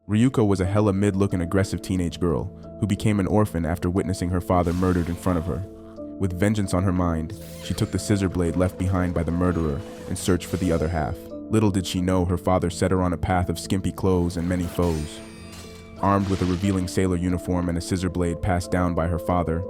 Ryuko was a hella mid-looking aggressive teenage girl who became an orphan after witnessing her father murdered in front of her. With vengeance on her mind, she took the scissor blade left behind by the murderer and searched for the other half. Little did she know her father set her on a path of skimpy clothes and many foes. Armed with a revealing sailor uniform and a scissor blade passed down by her father,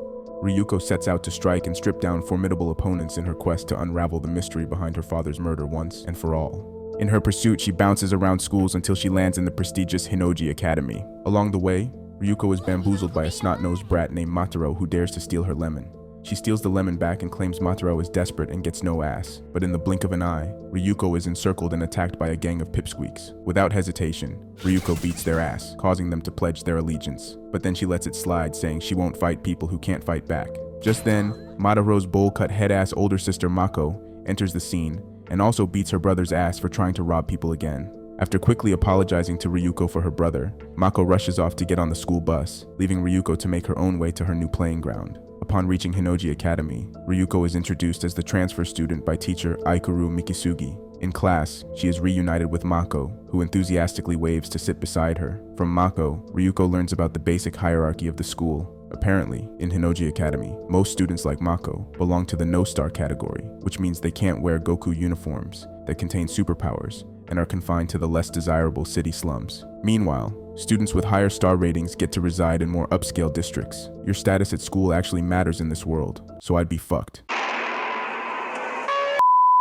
Ryuko sets out to strike and strip down formidable opponents in her quest to unravel the mystery behind her father's murder once and for all. In her pursuit, she bounces around schools until she lands in the prestigious Hinoji Academy. Along the way, Ryuko is bamboozled by a snot-nosed brat named Mataro who dares to steal her lemon. She steals the lemon back and claims Mataro is desperate and gets no ass. But in the blink of an eye, Ryuko is encircled and attacked by a gang of pipsqueaks. Without hesitation, Ryuko beats their ass, causing them to pledge their allegiance. But then she lets it slide, saying she won't fight people who can't fight back. Just then, Mataro's bowl-cut head-ass older sister Mako enters the scene and also beats her brother's ass for trying to rob people again. After quickly apologizing to Ryuko for her brother, Mako rushes off to get on the school bus, leaving Ryuko to make her own way to her new playing ground. Upon reaching Hinoji Academy, Ryuko is introduced as the transfer student by teacher Aikuru Mikisugi. In class, she is reunited with Mako, who enthusiastically waves to sit beside her. From Mako, Ryuko learns about the basic hierarchy of the school. Apparently, in Hinoji Academy, most students like Mako belong to the no-star category, which means they can't wear Goku uniforms that contain superpowers and are confined to the less desirable city slums. Meanwhile, students with higher star ratings get to reside in more upscale districts. Your status at school actually matters in this world, so I'd be fucked.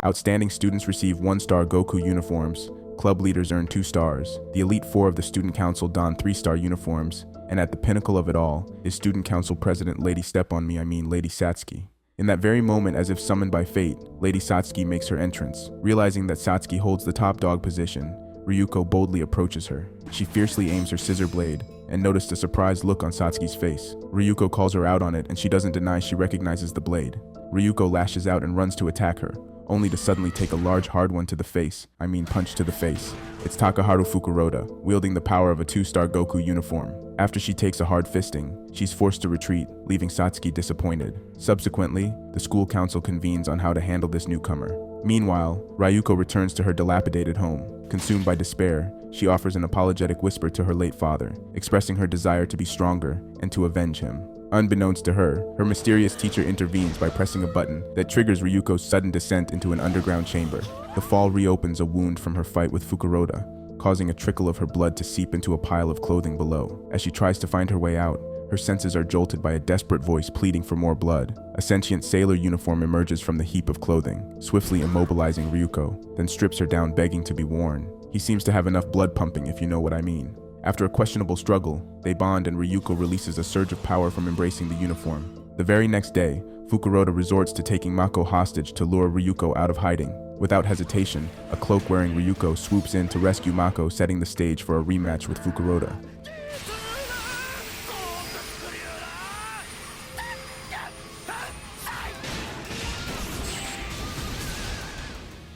Outstanding students receive 1-star Goku uniforms, club leaders earn 2 stars, the elite 4 of the student council don 3-star uniforms, and at the pinnacle of it all is student council president Lady Lady Satsuki. In that very moment, as if summoned by fate, Lady Satsuki makes her entrance. Realizing that Satsuki holds the top dog position, Ryuko boldly approaches her. She fiercely aims her scissor blade and noticed a surprised look on Satsuki's face. Ryuko calls her out on it and she doesn't deny she recognizes the blade. Ryuko lashes out and runs to attack her, only to suddenly take a large hard one to the face. Punch to the face. It's Takaharu Fukuroda, wielding the power of a 2-star Goku uniform. After she takes a hard fisting, she's forced to retreat, leaving Satsuki disappointed. Subsequently, the school council convenes on how to handle this newcomer. Meanwhile, Ryuko returns to her dilapidated home. Consumed by despair, she offers an apologetic whisper to her late father, expressing her desire to be stronger and to avenge him. Unbeknownst to her, her mysterious teacher intervenes by pressing a button that triggers Ryuko's sudden descent into an underground chamber. The fall reopens a wound from her fight with Fukuroda, causing a trickle of her blood to seep into a pile of clothing below. As she tries to find her way out, her senses are jolted by a desperate voice pleading for more blood. A sentient sailor uniform emerges from the heap of clothing, swiftly immobilizing Ryuko, then strips her down begging to be worn. He seems to have enough blood pumping, if you know what I mean. After a questionable struggle, they bond and Ryuko releases a surge of power from embracing the uniform. The very next day, Fukuroda resorts to taking Mako hostage to lure Ryuko out of hiding. Without hesitation, a cloak-wearing Ryuko swoops in to rescue Mako, setting the stage for a rematch with Fukuroda.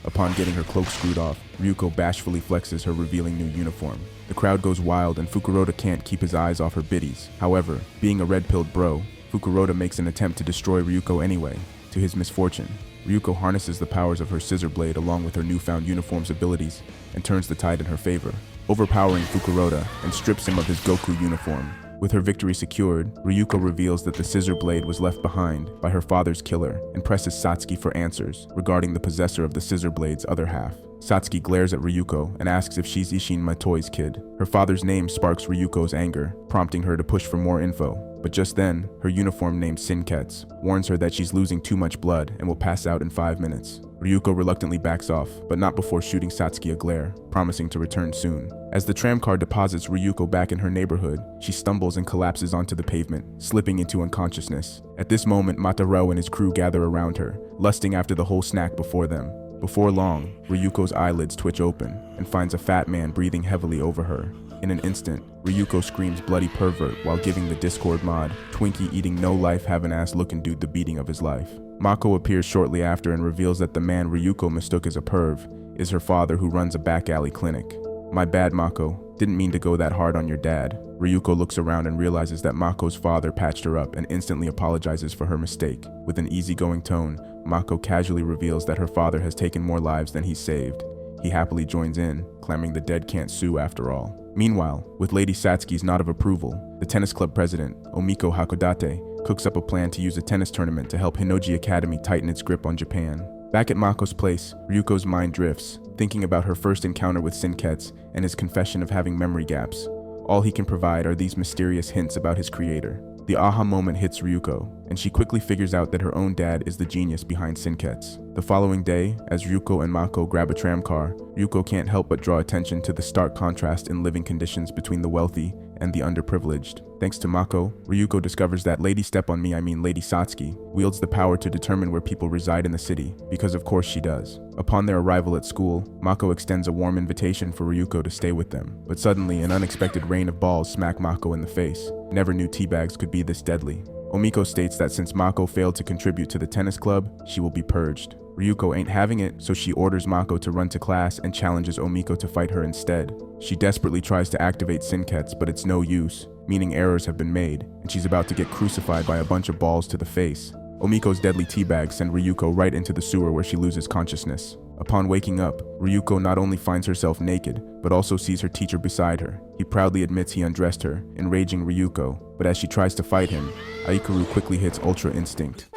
Upon getting her cloak screwed off, Ryuko bashfully flexes her revealing new uniform. The crowd goes wild and Fukuroda can't keep his eyes off her biddies. However, being a red-pilled bro, Fukuroda makes an attempt to destroy Ryuko anyway. To his misfortune, Ryuko harnesses the powers of her scissor blade along with her newfound uniform's abilities and turns the tide in her favor, overpowering Fukuroda and strips him of his Goku uniform. With her victory secured, Ryuko reveals that the scissor blade was left behind by her father's killer and presses Satsuki for answers regarding the possessor of the scissor blade's other half. Satsuki glares at Ryuko and asks if she's Ishin Matoi's kid. Her father's name sparks Ryuko's anger, prompting her to push for more info. But just then, her uniform named Sinketsu warns her that she's losing too much blood and will pass out in 5 minutes. Ryuko reluctantly backs off, but not before shooting Satsuki a glare, promising to return soon. As the tram car deposits Ryuko back in her neighborhood, she stumbles and collapses onto the pavement, slipping into unconsciousness. At this moment, Mataro and his crew gather around her, lusting after the whole snack before them. Before long, Ryuko's eyelids twitch open and finds a fat man breathing heavily over her. In an instant, Ryuko screams bloody pervert while giving the Discord mod, Twinkie eating no life having ass looking dude the beating of his life. Mako appears shortly after and reveals that the man Ryuko mistook as a perv is her father who runs a back alley clinic. My bad, Mako. Didn't mean to go that hard on your dad. Ryuko looks around and realizes that Mako's father patched her up and instantly apologizes for her mistake. With an easygoing tone, Mako casually reveals that her father has taken more lives than he's saved. he happily joins in, claiming the dead can't sue after all. Meanwhile, with Lady Satsuki's nod of approval, the tennis club president, Omiko Hakodate, cooks up a plan to use a tennis tournament to help Hinoji Academy tighten its grip on Japan. Back at Mako's place, Ryuko's mind drifts, thinking about her first encounter with Sinketsu and his confession of having memory gaps. All he can provide are these mysterious hints about his creator. The aha moment hits Ryuko, and she quickly figures out that her own dad is the genius behind Sinketsu. The following day, as Ryuko and Mako grab a tram car, Ryuko can't help but draw attention to the stark contrast in living conditions between the wealthy and the underprivileged. Thanks to Mako, Ryuko discovers that Lady Satsuki, wields the power to determine where people reside in the city, because of course she does. Upon their arrival at school, Mako extends a warm invitation for Ryuko to stay with them, but suddenly an unexpected rain of balls smack Mako in the face. Never knew teabags could be this deadly. Omiko states that since Mako failed to contribute to the tennis club, she will be purged. Ryuko ain't having it, so she orders Mako to run to class and challenges Omiko to fight her instead. She desperately tries to activate Sinketsu, but it's no use, meaning errors have been made, and she's about to get crucified by a bunch of balls to the face. Omiko's deadly teabags send Ryuko right into the sewer where she loses consciousness. Upon waking up, Ryuko not only finds herself naked, but also sees her teacher beside her. He proudly admits he undressed her, enraging Ryuko, but as she tries to fight him, Aikuru quickly hits Ultra Instinct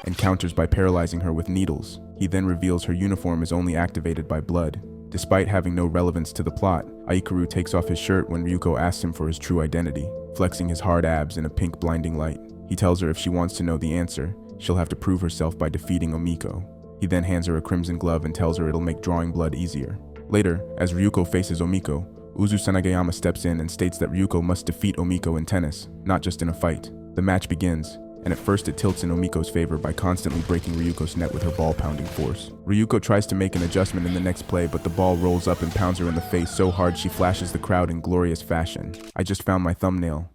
and counters by paralyzing her with needles. He then reveals her uniform is only activated by blood. Despite having no relevance to the plot, Aikuru takes off his shirt when Ryuko asks him for his true identity, flexing his hard abs in a pink blinding light. He tells her if she wants to know the answer, she'll have to prove herself by defeating Omiko. He then hands her a crimson glove and tells her it'll make drawing blood easier. Later, as Ryuko faces Omiko, Uzu Sanagayama steps in and states that Ryuko must defeat Omiko in tennis, not just in a fight. The match begins, and at first it tilts in Omiko's favor by constantly breaking Ryuko's net with her ball-pounding force. Ryuko tries to make an adjustment in the next play, but the ball rolls up and pounds her in the face so hard she flashes the crowd in glorious fashion. I just found my thumbnail.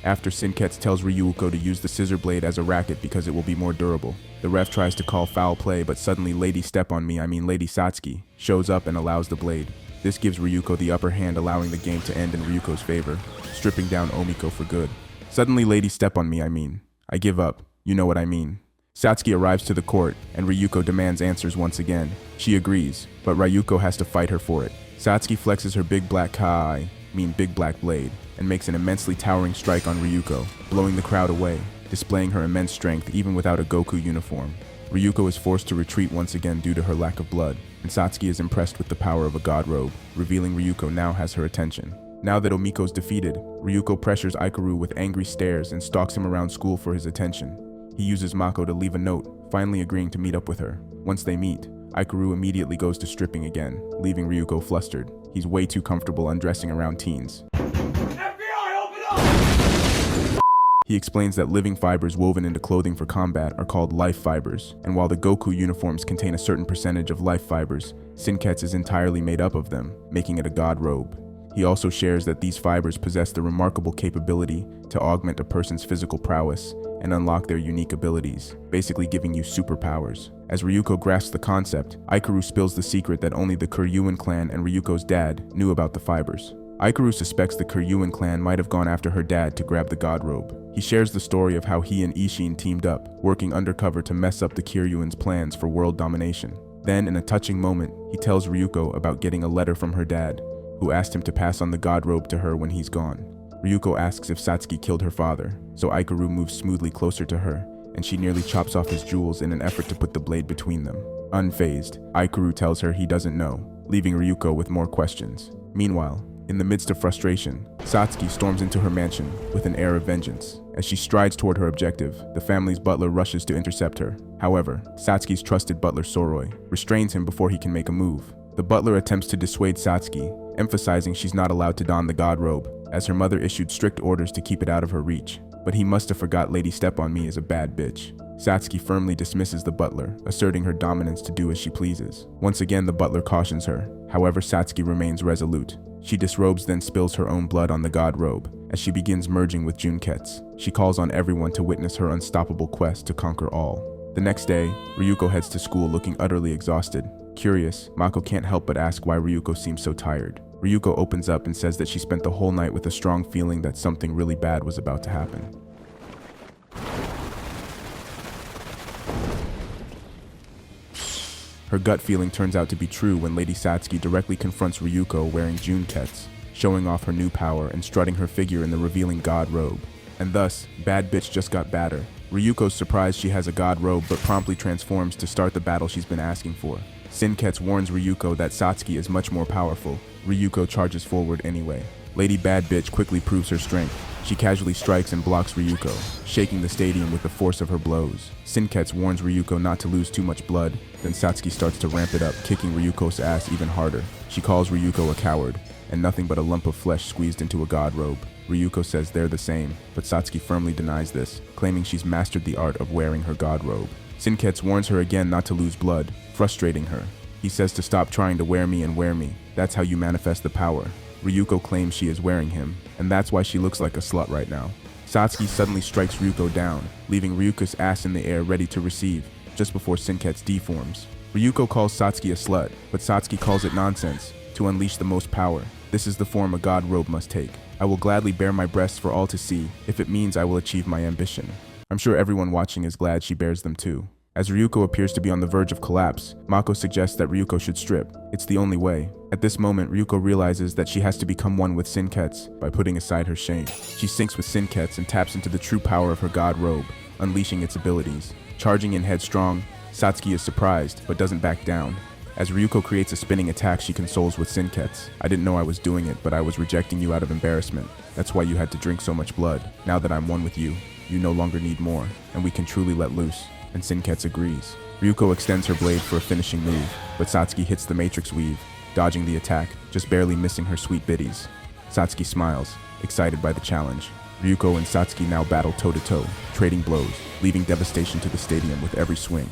After Sinketsu tells Ryuko to use the scissor blade as a racket because it will be more durable. The ref tries to call foul play, but suddenly Lady Satsuki, shows up and allows the blade. This gives Ryuko the upper hand, allowing the game to end in Ryuko's favor, stripping down Omiko for good. Suddenly I give up, you know what I mean. Satsuki arrives to the court, and Ryuko demands answers once again. She agrees, but Ryuko has to fight her for it. Satsuki flexes her big black big black blade, and makes an immensely towering strike on Ryuko, blowing the crowd away, displaying her immense strength even without a Goku uniform. Ryuko is forced to retreat once again due to her lack of blood, and Satsuki is impressed with the power of a god robe, revealing Ryuko now has her attention. Now that Omiko's defeated, Ryuko pressures Aikuru with angry stares and stalks him around school for his attention. He uses Mako to leave a note, finally agreeing to meet up with her. Once they meet, Aikuru immediately goes to stripping again, leaving Ryuko flustered. He's way too comfortable undressing around teens. He explains that living fibers woven into clothing for combat are called life fibers, and while the Goku uniforms contain a certain percentage of life fibers, Sinketsu is entirely made up of them, making it a god robe. He also shares that these fibers possess the remarkable capability to augment a person's physical prowess and unlock their unique abilities, basically giving you superpowers. As Ryuko grasps the concept, Aikuru spills the secret that only the Kuryuin clan and Ryuko's dad knew about the fibers. Aikuru suspects the Kuryuin clan might have gone after her dad to grab the god robe. He shares the story of how he and Ishin teamed up, working undercover to mess up the Kuryuin's plans for world domination. Then, in a touching moment, he tells Ryuko about getting a letter from her dad, who asked him to pass on the god robe to her when he's gone. Ryuko asks if Satsuki killed her father, so Aikuru moves smoothly closer to her, and she nearly chops off his jewels in an effort to put the blade between them. Unfazed, Aikuru tells her he doesn't know, leaving Ryuko with more questions. Meanwhile, in the midst of frustration, Satsuki storms into her mansion with an air of vengeance. As she strides toward her objective, the family's butler rushes to intercept her. However, Satsuki's trusted butler Soroi restrains him before he can make a move. The butler attempts to dissuade Satsuki, emphasizing she's not allowed to don the god robe, as her mother issued strict orders to keep it out of her reach. But he must have forgot Lady Step-on-Me is a bad bitch. Satsuki firmly dismisses the butler, asserting her dominance to do as she pleases. Once again, the butler cautions her. However, Satsuki remains resolute. She disrobes, then spills her own blood on the god robe. As she begins merging with Junketsu, she calls on everyone to witness her unstoppable quest to conquer all. The next day, Ryuko heads to school looking utterly exhausted. Curious, Mako can't help but ask why Ryuko seems so tired. Ryuko opens up and says that she spent the whole night with a strong feeling that something really bad was about to happen. Her gut feeling turns out to be true when Lady Satsuki directly confronts Ryuko wearing Junkets, showing off her new power and strutting her figure in the revealing god robe. And thus, bad bitch just got badder. Ryuko's surprised she has a god robe but promptly transforms to start the battle she's been asking for. Sinkets warns Ryuko that Satsuki is much more powerful. Ryuko charges forward anyway. Lady Bad Bitch quickly proves her strength. She casually strikes and blocks Ryuko, shaking the stadium with the force of her blows. Sinkets warns Ryuko not to lose too much blood, then Satsuki starts to ramp it up, kicking Ryuko's ass even harder. She calls Ryuko a coward, and nothing but a lump of flesh squeezed into a god robe. Ryuko says they're the same, but Satsuki firmly denies this, claiming she's mastered the art of wearing her god robe. Sinkets warns her again not to lose blood, frustrating her. He says to stop trying to wear me and wear me. That's how you manifest the power. Ryuko claims she is wearing him, and that's why she looks like a slut right now. Satsuki suddenly strikes Ryuko down, leaving Ryuko's ass in the air ready to receive, just before Sinkets deforms. Ryuko calls Satsuki a slut, but Satsuki calls it nonsense, to unleash the most power. This is the form a god robe must take. I will gladly bare my breasts for all to see, if it means I will achieve my ambition. I'm sure everyone watching is glad she bears them too. As Ryuko appears to be on the verge of collapse, Mako suggests that Ryuko should strip. It's the only way. At this moment, Ryuko realizes that she has to become one with Sinkets by putting aside her shame. She syncs with Sinkets and taps into the true power of her god robe, unleashing its abilities. Charging in headstrong, Satsuki is surprised, but doesn't back down. As Ryuko creates a spinning attack, she consoles with Sinkets. I didn't know I was doing it, but I was rejecting you out of embarrassment. That's why you had to drink so much blood. Now that I'm one with you, you no longer need more, and we can truly let loose. And Sinkets agrees. Ryuko extends her blade for a finishing move, but Satsuki hits the matrix weave, dodging the attack, just barely missing her sweet biddies. Satsuki smiles, excited by the challenge. Ryuko and Satsuki now battle toe-to-toe, trading blows, leaving devastation to the stadium with every swing.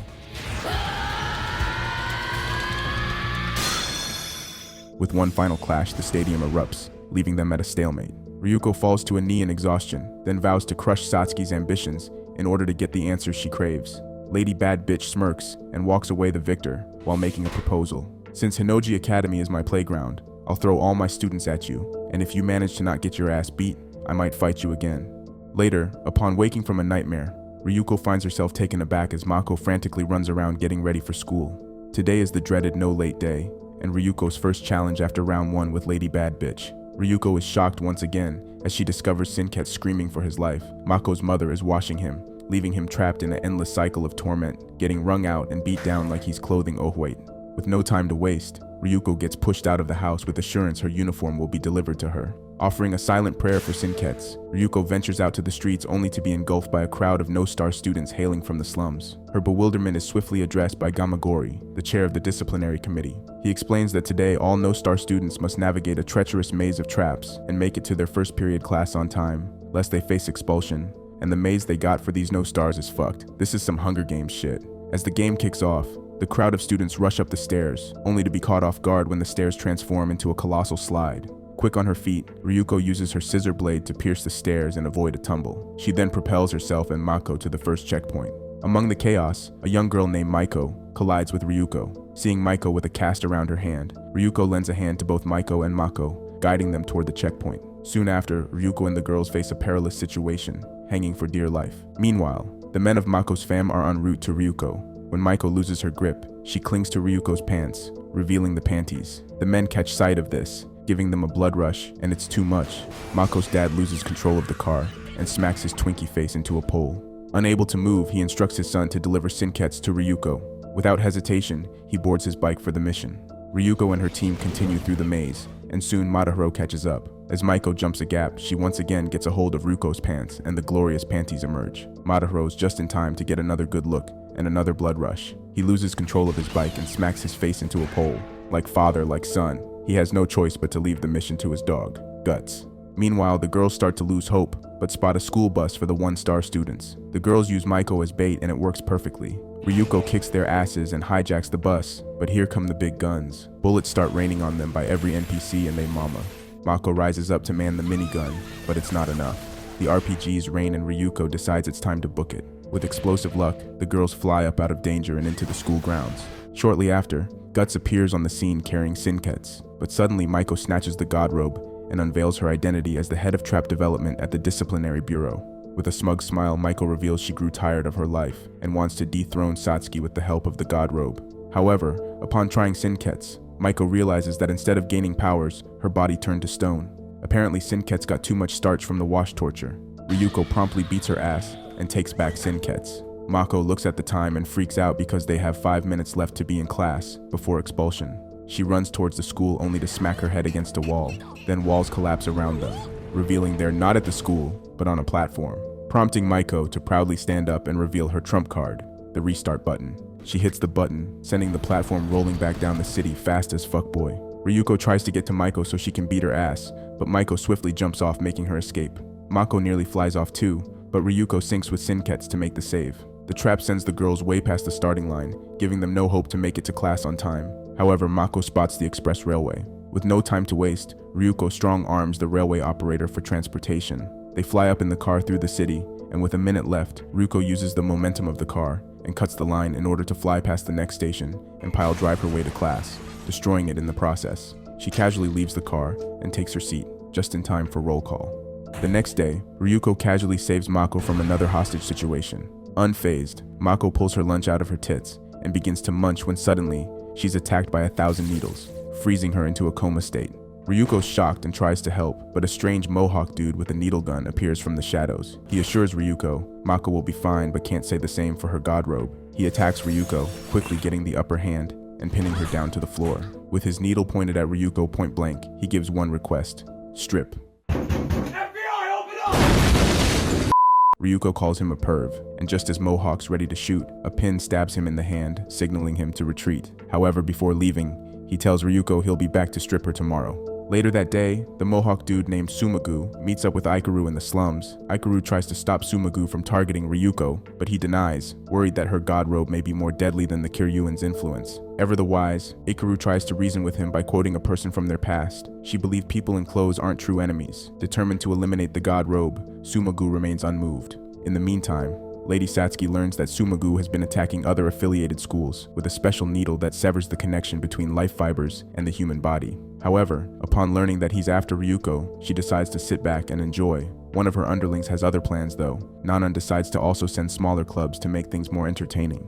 With one final clash, the stadium erupts, leaving them at a stalemate. Ryuko falls to a knee in exhaustion, then vows to crush Satsuki's ambitions in order to get the answers she craves. Lady Bad Bitch smirks and walks away the victor while making a proposal. Since Hinoji Academy is my playground, I'll throw all my students at you, and if you manage to not get your ass beat, I might fight you again. Later, upon waking from a nightmare, Ryuko finds herself taken aback as Mako frantically runs around getting ready for school. Today is the dreaded no late day, and Ryuko's first challenge after round 1 with Lady Bad Bitch. Ryuko is shocked once again as she discovers Sinket screaming for his life. Mako's mother is washing him, leaving him trapped in an endless cycle of torment, getting wrung out and beat down like he's clothing Ohwait. With no time to waste, Ryuko gets pushed out of the house with assurance her uniform will be delivered to her. Offering a silent prayer for Sinkets, Ryuko ventures out to the streets only to be engulfed by a crowd of no-star students hailing from the slums. Her bewilderment is swiftly addressed by Gamagori, the chair of the disciplinary committee. He explains that today all no-star students must navigate a treacherous maze of traps and make it to their first period class on time, lest they face expulsion. And the maze they got for these no-stars is fucked. This is some Hunger Games shit. As the game kicks off, the crowd of students rush up the stairs, only to be caught off guard when the stairs transform into a colossal slide. Quick on her feet, Ryuko uses her scissor blade to pierce the stairs and avoid a tumble. She then propels herself and Mako to the first checkpoint. Among the chaos, a young girl named Maiko collides with Ryuko. Seeing Maiko with a cast around her hand, Ryuko lends a hand to both Maiko and Mako, guiding them toward the checkpoint. Soon after, Ryuko and the girls face a perilous situation, hanging for dear life. Meanwhile, the men of Mako's fam are en route to Ryuko. When Maiko loses her grip, she clings to Ryuko's pants, revealing the panties. The men catch sight of this, giving them a blood rush, and it's too much. Mako's dad loses control of the car and smacks his Twinkie face into a pole. Unable to move, he instructs his son to deliver Sinkets to Ryuko. Without hesitation, he boards his bike for the mission. Ryuko and her team continue through the maze, and soon Madahiro catches up. As Maiko jumps a gap, she once again gets a hold of Ryuko's pants, and the glorious panties emerge. Madahiro's just in time to get another good look and another blood rush. He loses control of his bike and smacks his face into a pole. Like father, like son, he has no choice but to leave the mission to his dog, Guts. Meanwhile, the girls start to lose hope, but spot a school bus for the one-star students. The girls use Maiko as bait and it works perfectly. Ryuko kicks their asses and hijacks the bus, but here come the big guns. Bullets start raining on them by every NPC and their mama. Mako rises up to man the minigun, but it's not enough. The RPGs rain and Ryuko decides it's time to book it. With explosive luck, the girls fly up out of danger and into the school grounds. Shortly after, Guts appears on the scene carrying Sinkets, But suddenly Maiko snatches the god robe and unveils her identity as the head of trap development at the disciplinary bureau. With a smug smile, Maiko reveals she grew tired of her life and wants to dethrone Satsuki with the help of the god robe. However, upon trying Sinketsu, Maiko realizes that instead of gaining powers, her body turned to stone. Apparently Sinketsu got too much starch from the wash torture. Ryuko promptly beats her ass and takes back Sinketsu. Mako looks at the time and freaks out because they have 5 minutes left to be in class before expulsion. She runs towards the school only to smack her head against a wall. Then walls collapse around them, revealing they're not at the school, but on a platform, prompting Maiko to proudly stand up and reveal her trump card, the restart button. She hits the button, sending the platform rolling back down the city fast as fuckboy. Ryuko tries to get to Maiko so she can beat her ass, but Maiko swiftly jumps off, making her escape. Mako nearly flies off too, but Ryuko syncs with Sinketsu to make the save. The trap sends the girls way past the starting line, giving them no hope to make it to class on time. However, Mako spots the express railway. With no time to waste, Ryuko strong arms the railway operator for transportation. They fly up in the car through the city, and with a minute left, Ryuko uses the momentum of the car and cuts the line in order to fly past the next station and pile drive her way to class, destroying it in the process. She casually leaves the car and takes her seat, just in time for roll call. The next day, Ryuko casually saves Mako from another hostage situation. Unfazed, Mako pulls her lunch out of her tits and begins to munch when suddenly, she's attacked by 1,000 needles, freezing her into a coma state. Ryuko's shocked and tries to help, but a strange mohawk dude with a needle gun appears from the shadows. He assures Ryuko Mako will be fine but can't say the same for her god robe. He attacks Ryuko, quickly getting the upper hand and pinning her down to the floor. With his needle pointed at Ryuko point blank, he gives one request: strip. FBI, open up! Ryuko calls him a perv, and just as Mohawk's ready to shoot, a pin stabs him in the hand, signaling him to retreat. However, before leaving, he tells Ryuko he'll be back to strip her tomorrow. Later that day, the Mohawk dude named Sumagu meets up with Ikaru in the slums. Ikaru tries to stop Sumagu from targeting Ryuko, but he denies, worried that her god robe may be more deadly than the Kiryuin's influence. Ever the wise, Ikaru tries to reason with him by quoting a person from their past. She believed people in clothes aren't true enemies. Determined to eliminate the god robe, Sumagu remains unmoved. In the meantime, Lady Satsuki learns that Sumagu has been attacking other affiliated schools with a special needle that severs the connection between life fibers and the human body. However, upon learning that he's after Ryuko, she decides to sit back and enjoy. One of her underlings has other plans though. Nanan decides to also send smaller clubs to make things more entertaining.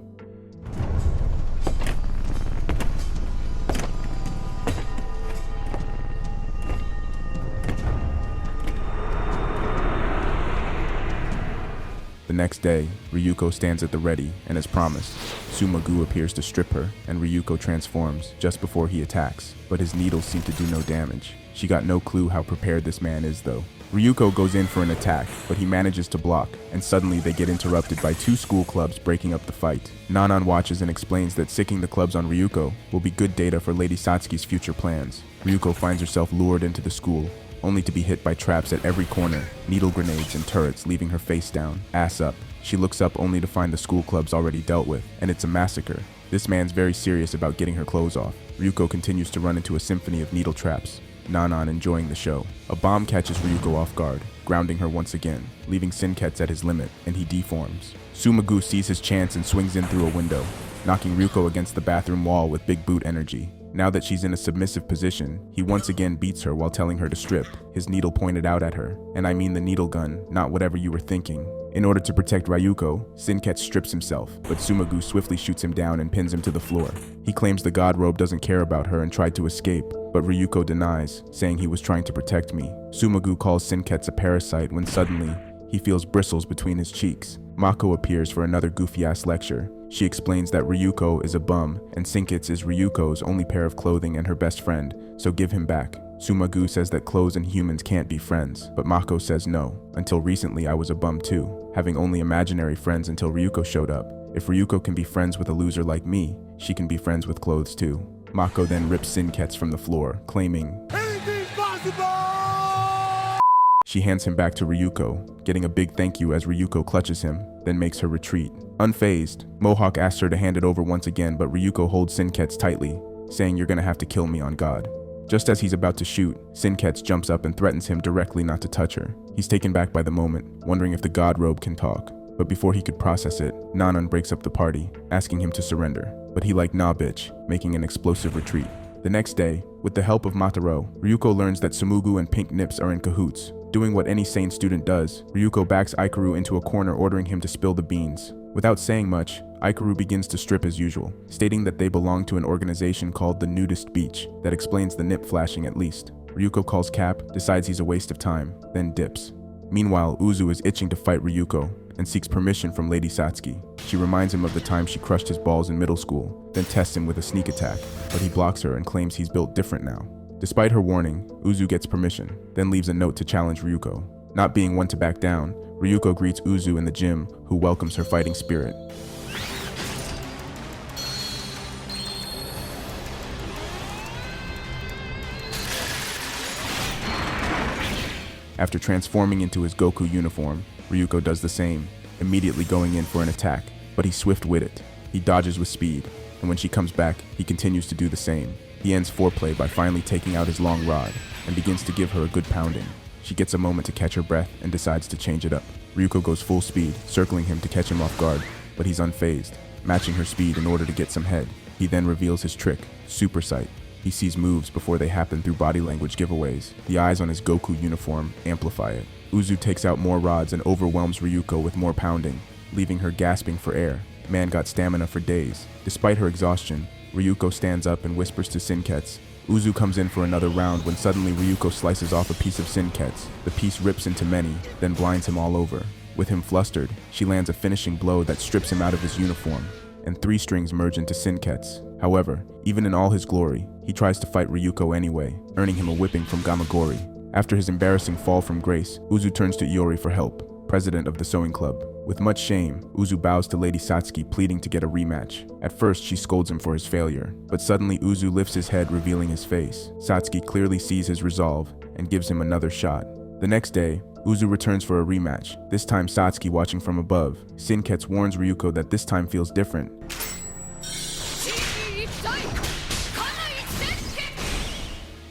The next day, Ryuko stands at the ready, and as promised, Sumagu appears to strip her, and Ryuko transforms just before he attacks, but his needles seem to do no damage. She got no clue how prepared this man is though. Ryuko goes in for an attack, but he manages to block, and suddenly they get interrupted by two school clubs breaking up the fight. Nanan watches and explains that sicking the clubs on Ryuko will be good data for Lady Satsuki's future plans. Ryuko finds herself lured into the school, only to be hit by traps at every corner, needle grenades and turrets, leaving her face down, ass up. She looks up only to find the school clubs already dealt with, and it's a massacre. This man's very serious about getting her clothes off. Ryuko continues to run into a symphony of needle traps, Nanan enjoying the show. A bomb catches Ryuko off guard, grounding her once again, leaving Sinketsu at his limit, and he deforms. Sumagu sees his chance and swings in through a window, knocking Ryuko against the bathroom wall with big boot energy. Now that she's in a submissive position, he once again beats her while telling her to strip, his needle pointed out at her. And I mean the needle gun, not whatever you were thinking. In order to protect Ryuko, Sinketsu strips himself, but Sumagu swiftly shoots him down and pins him to the floor. He claims the god robe doesn't care about her and tried to escape, but Ryuko denies, saying he was trying to protect me. Sumagu calls Sinketsu a parasite when suddenly, he feels bristles between his cheeks. Mako appears for another goofy-ass lecture. She explains that Ryuko is a bum, and Sinketsu is Ryuko's only pair of clothing and her best friend, so give him back. Sumagu says that clothes and humans can't be friends, but Mako says no. Until recently I was a bum too, having only imaginary friends until Ryuko showed up. If Ryuko can be friends with a loser like me, she can be friends with clothes too. Mako then rips Sinketsu from the floor, claiming, "Anything's possible!" She hands him back to Ryuko, getting a big thank you as Ryuko clutches him, then makes her retreat. Unfazed, Mohawk asks her to hand it over once again, but Ryuko holds Sinketsu tightly, saying you're gonna have to kill me on God. Just as he's about to shoot, Sinketsu jumps up and threatens him directly not to touch her. He's taken back by the moment, wondering if the god robe can talk. But before he could process it, Nanan breaks up the party, asking him to surrender. But he like, nah bitch, making an explosive retreat. The next day, with the help of Mataro, Ryuko learns that Sumugu and Pink Nips are in cahoots. Doing what any sane student does, Ryuko backs Ikaru into a corner, ordering him to spill the beans. Without saying much, Ikaru begins to strip as usual, stating that they belong to an organization called the Nudist Beach. That explains the nip flashing at least. Ryuko calls Cap, decides he's a waste of time, then dips. Meanwhile, Uzu is itching to fight Ryuko and seeks permission from Lady Satsuki. She reminds him of the time she crushed his balls in middle school, then tests him with a sneak attack, but he blocks her and claims he's built different now. Despite her warning, Uzu gets permission, then leaves a note to challenge Ryuko. Not being one to back down, Ryuko greets Uzu in the gym, who welcomes her fighting spirit. After transforming into his Goku uniform, Ryuko does the same, immediately going in for an attack, but he's swift-witted. He dodges with speed, and when she comes back, he continues to do the same. He ends foreplay by finally taking out his long rod, and begins to give her a good pounding. She gets a moment to catch her breath and decides to change it up. Ryuko goes full speed, circling him to catch him off guard, but he's unfazed, matching her speed in order to get some head. He then reveals his trick, Super Sight. He sees moves before they happen through body language giveaways. The eyes on his Goku uniform amplify it. Uzu takes out more rods and overwhelms Ryuko with more pounding, leaving her gasping for air. Man got stamina for days. Despite her exhaustion, Ryuko stands up and whispers to Sinketsu. Uzu comes in for another round when suddenly Ryuko slices off a piece of Sinketsu. The piece rips into many, then blinds him all over. With him flustered, she lands a finishing blow that strips him out of his uniform, and 3 strings merge into Sinketsu. However, even in all his glory, he tries to fight Ryuko anyway, earning him a whipping from Gamagori. After his embarrassing fall from grace, Uzu turns to Iori for help, president of the sewing club. With much shame, Uzu bows to Lady Satsuki, pleading to get a rematch. At first, she scolds him for his failure, but suddenly Uzu lifts his head, revealing his face. Satsuki clearly sees his resolve and gives him another shot. The next day, Uzu returns for a rematch, this time Satsuki watching from above. Sinketsu warns Ryuko that this time feels different.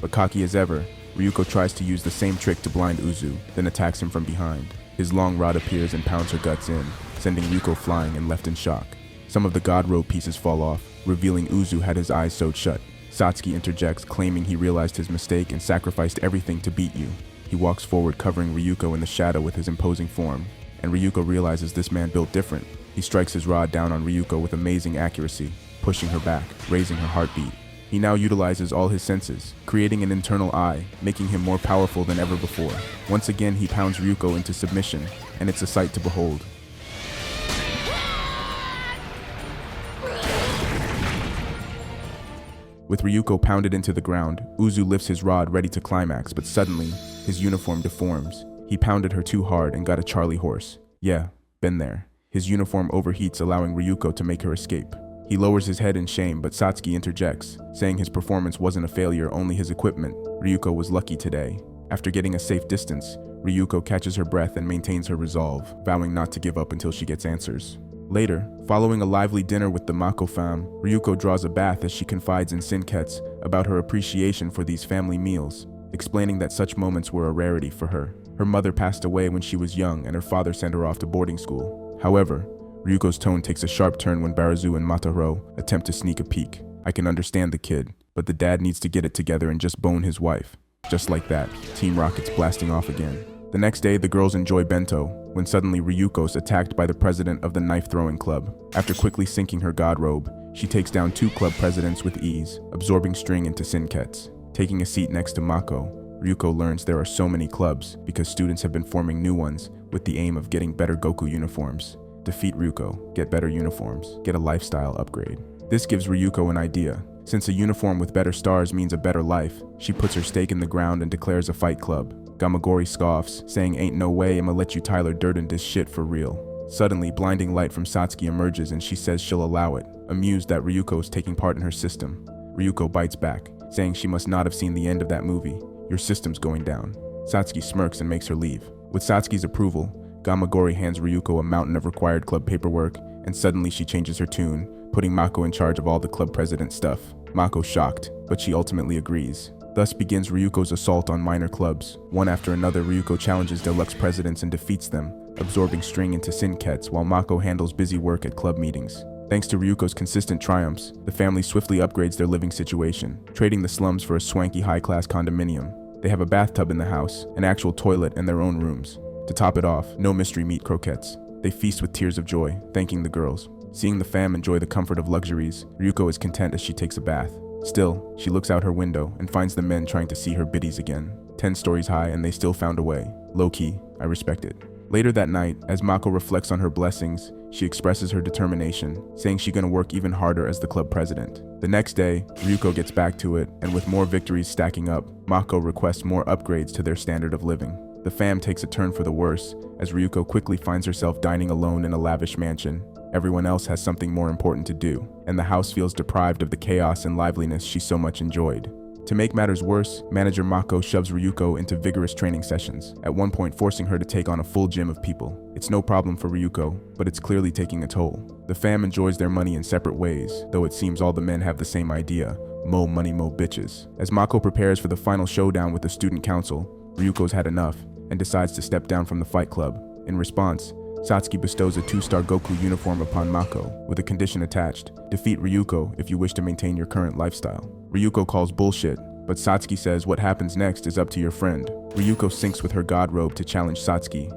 But cocky as ever, Ryuko tries to use the same trick to blind Uzu, then attacks him from behind. His long rod appears and pounds her guts in, sending Ryuko flying and left in shock. Some of the god robe pieces fall off, revealing Uzu had his eyes sewed shut. Satsuki interjects, claiming he realized his mistake and sacrificed everything to beat you. He walks forward, covering Ryuko in the shadow with his imposing form, and Ryuko realizes this man built different. He strikes his rod down on Ryuko with amazing accuracy, pushing her back, raising her heartbeat. He now utilizes all his senses, creating an internal eye, making him more powerful than ever before. Once again, he pounds Ryuko into submission, and it's a sight to behold. With Ryuko pounded into the ground, Uzu lifts his rod ready to climax, but suddenly, his uniform deforms. He pounded her too hard and got a Charlie horse. Yeah, been there. His uniform overheats, allowing Ryuko to make her escape. He lowers his head in shame, but Satsuki interjects, saying his performance wasn't a failure, only his equipment. Ryuko was lucky today. After getting a safe distance, Ryuko catches her breath and maintains her resolve, vowing not to give up until she gets answers. Later, following a lively dinner with the Mako fam, Ryuko draws a bath as she confides in Sinketsu about her appreciation for these family meals, explaining that such moments were a rarity for her. Her mother passed away when she was young and her father sent her off to boarding school. However, Ryuko's tone takes a sharp turn when Barazu and Mataro attempt to sneak a peek. I can understand the kid, but the dad needs to get it together and just bone his wife. Just like that, Team Rocket's blasting off again. The next day, the girls enjoy bento, when suddenly Ryuko's attacked by the president of the knife-throwing club. After quickly sinking her god robe, she takes down 2 club presidents with ease, absorbing string into Sinketsu. Taking a seat next to Mako, Ryuko learns there are so many clubs because students have been forming new ones with the aim of getting better Goku uniforms. Defeat Ryuko, get better uniforms, get a lifestyle upgrade. This gives Ryuko an idea. Since a uniform with better stars means a better life, she puts her stake in the ground and declares a fight club. Gamagori scoffs, saying ain't no way I'ma let you Tyler Durden this shit for real. Suddenly, blinding light from Satsuki emerges and she says she'll allow it, amused that Ryuko is taking part in her system. Ryuko bites back, saying she must not have seen the end of that movie. Your system's going down. Satsuki smirks and makes her leave. With Satsuki's approval, Gamagori hands Ryuko a mountain of required club paperwork, and suddenly she changes her tune, putting Mako in charge of all the club president stuff. Mako's shocked, but she ultimately agrees. Thus begins Ryuko's assault on minor clubs. One after another, Ryuko challenges deluxe presidents and defeats them, absorbing string into Sinketsu while Mako handles busy work at club meetings. Thanks to Ryuko's consistent triumphs, the family swiftly upgrades their living situation, trading the slums for a swanky high-class condominium. They have a bathtub in the house, an actual toilet, and their own rooms. To top it off, no mystery meat croquettes. They feast with tears of joy, thanking the girls. Seeing the fam enjoy the comfort of luxuries, Ryuko is content as she takes a bath. Still, she looks out her window and finds the men trying to see her biddies again. 10 stories high and they still found a way. Low-key, I respect it. Later that night, as Mako reflects on her blessings, she expresses her determination, saying she's gonna work even harder as the club president. The next day, Ryuko gets back to it, and with more victories stacking up, Mako requests more upgrades to their standard of living. The fam takes a turn for the worse, as Ryuko quickly finds herself dining alone in a lavish mansion. Everyone else has something more important to do, and the house feels deprived of the chaos and liveliness she so much enjoyed. To make matters worse, manager Mako shoves Ryuko into vigorous training sessions, at one point forcing her to take on a full gym of people. It's no problem for Ryuko, but it's clearly taking a toll. The fam enjoys their money in separate ways, though it seems all the men have the same idea: mo money, mo bitches. As Mako prepares for the final showdown with the student council, Ryuko's had enough and decides to step down from the fight club. In response, Satsuki bestows a 2-star Goku uniform upon Mako, with a condition attached: defeat Ryuko if you wish to maintain your current lifestyle. Ryuko calls bullshit, but Satsuki says what happens next is up to your friend. Ryuko syncs with her god robe to challenge Satsuki.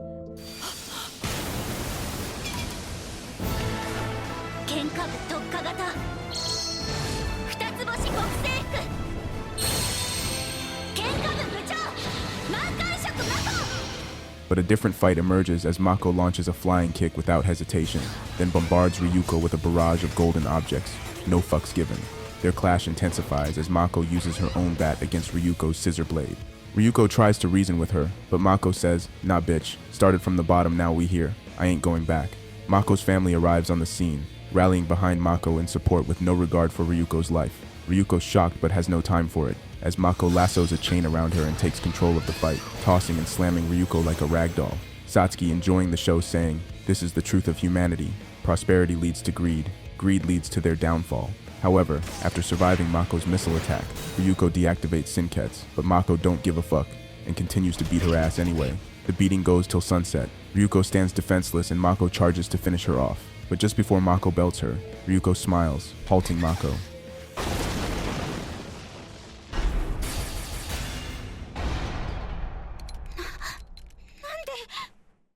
But a different fight emerges as Mako launches a flying kick without hesitation, then bombards Ryuko with a barrage of golden objects. No fucks given. Their clash intensifies as Mako uses her own bat against Ryuko's scissor blade. Ryuko tries to reason with her, but Mako says, "Nah bitch, started from the bottom, now we here. I ain't going back." Mako's family arrives on the scene, rallying behind Mako in support with no regard for Ryuko's life. Ryuko's shocked but has no time for it, as Mako lassos a chain around her and takes control of the fight, tossing and slamming Ryuko like a rag doll. Satsuki enjoying the show, saying, "This is the truth of humanity. Prosperity leads to greed. Greed leads to their downfall." However, after surviving Mako's missile attack, Ryuko deactivates Sinkets, but Mako don't give a fuck and continues to beat her ass anyway. The beating goes till sunset. Ryuko stands defenseless and Mako charges to finish her off. But just before Mako belts her, Ryuko smiles, halting Mako.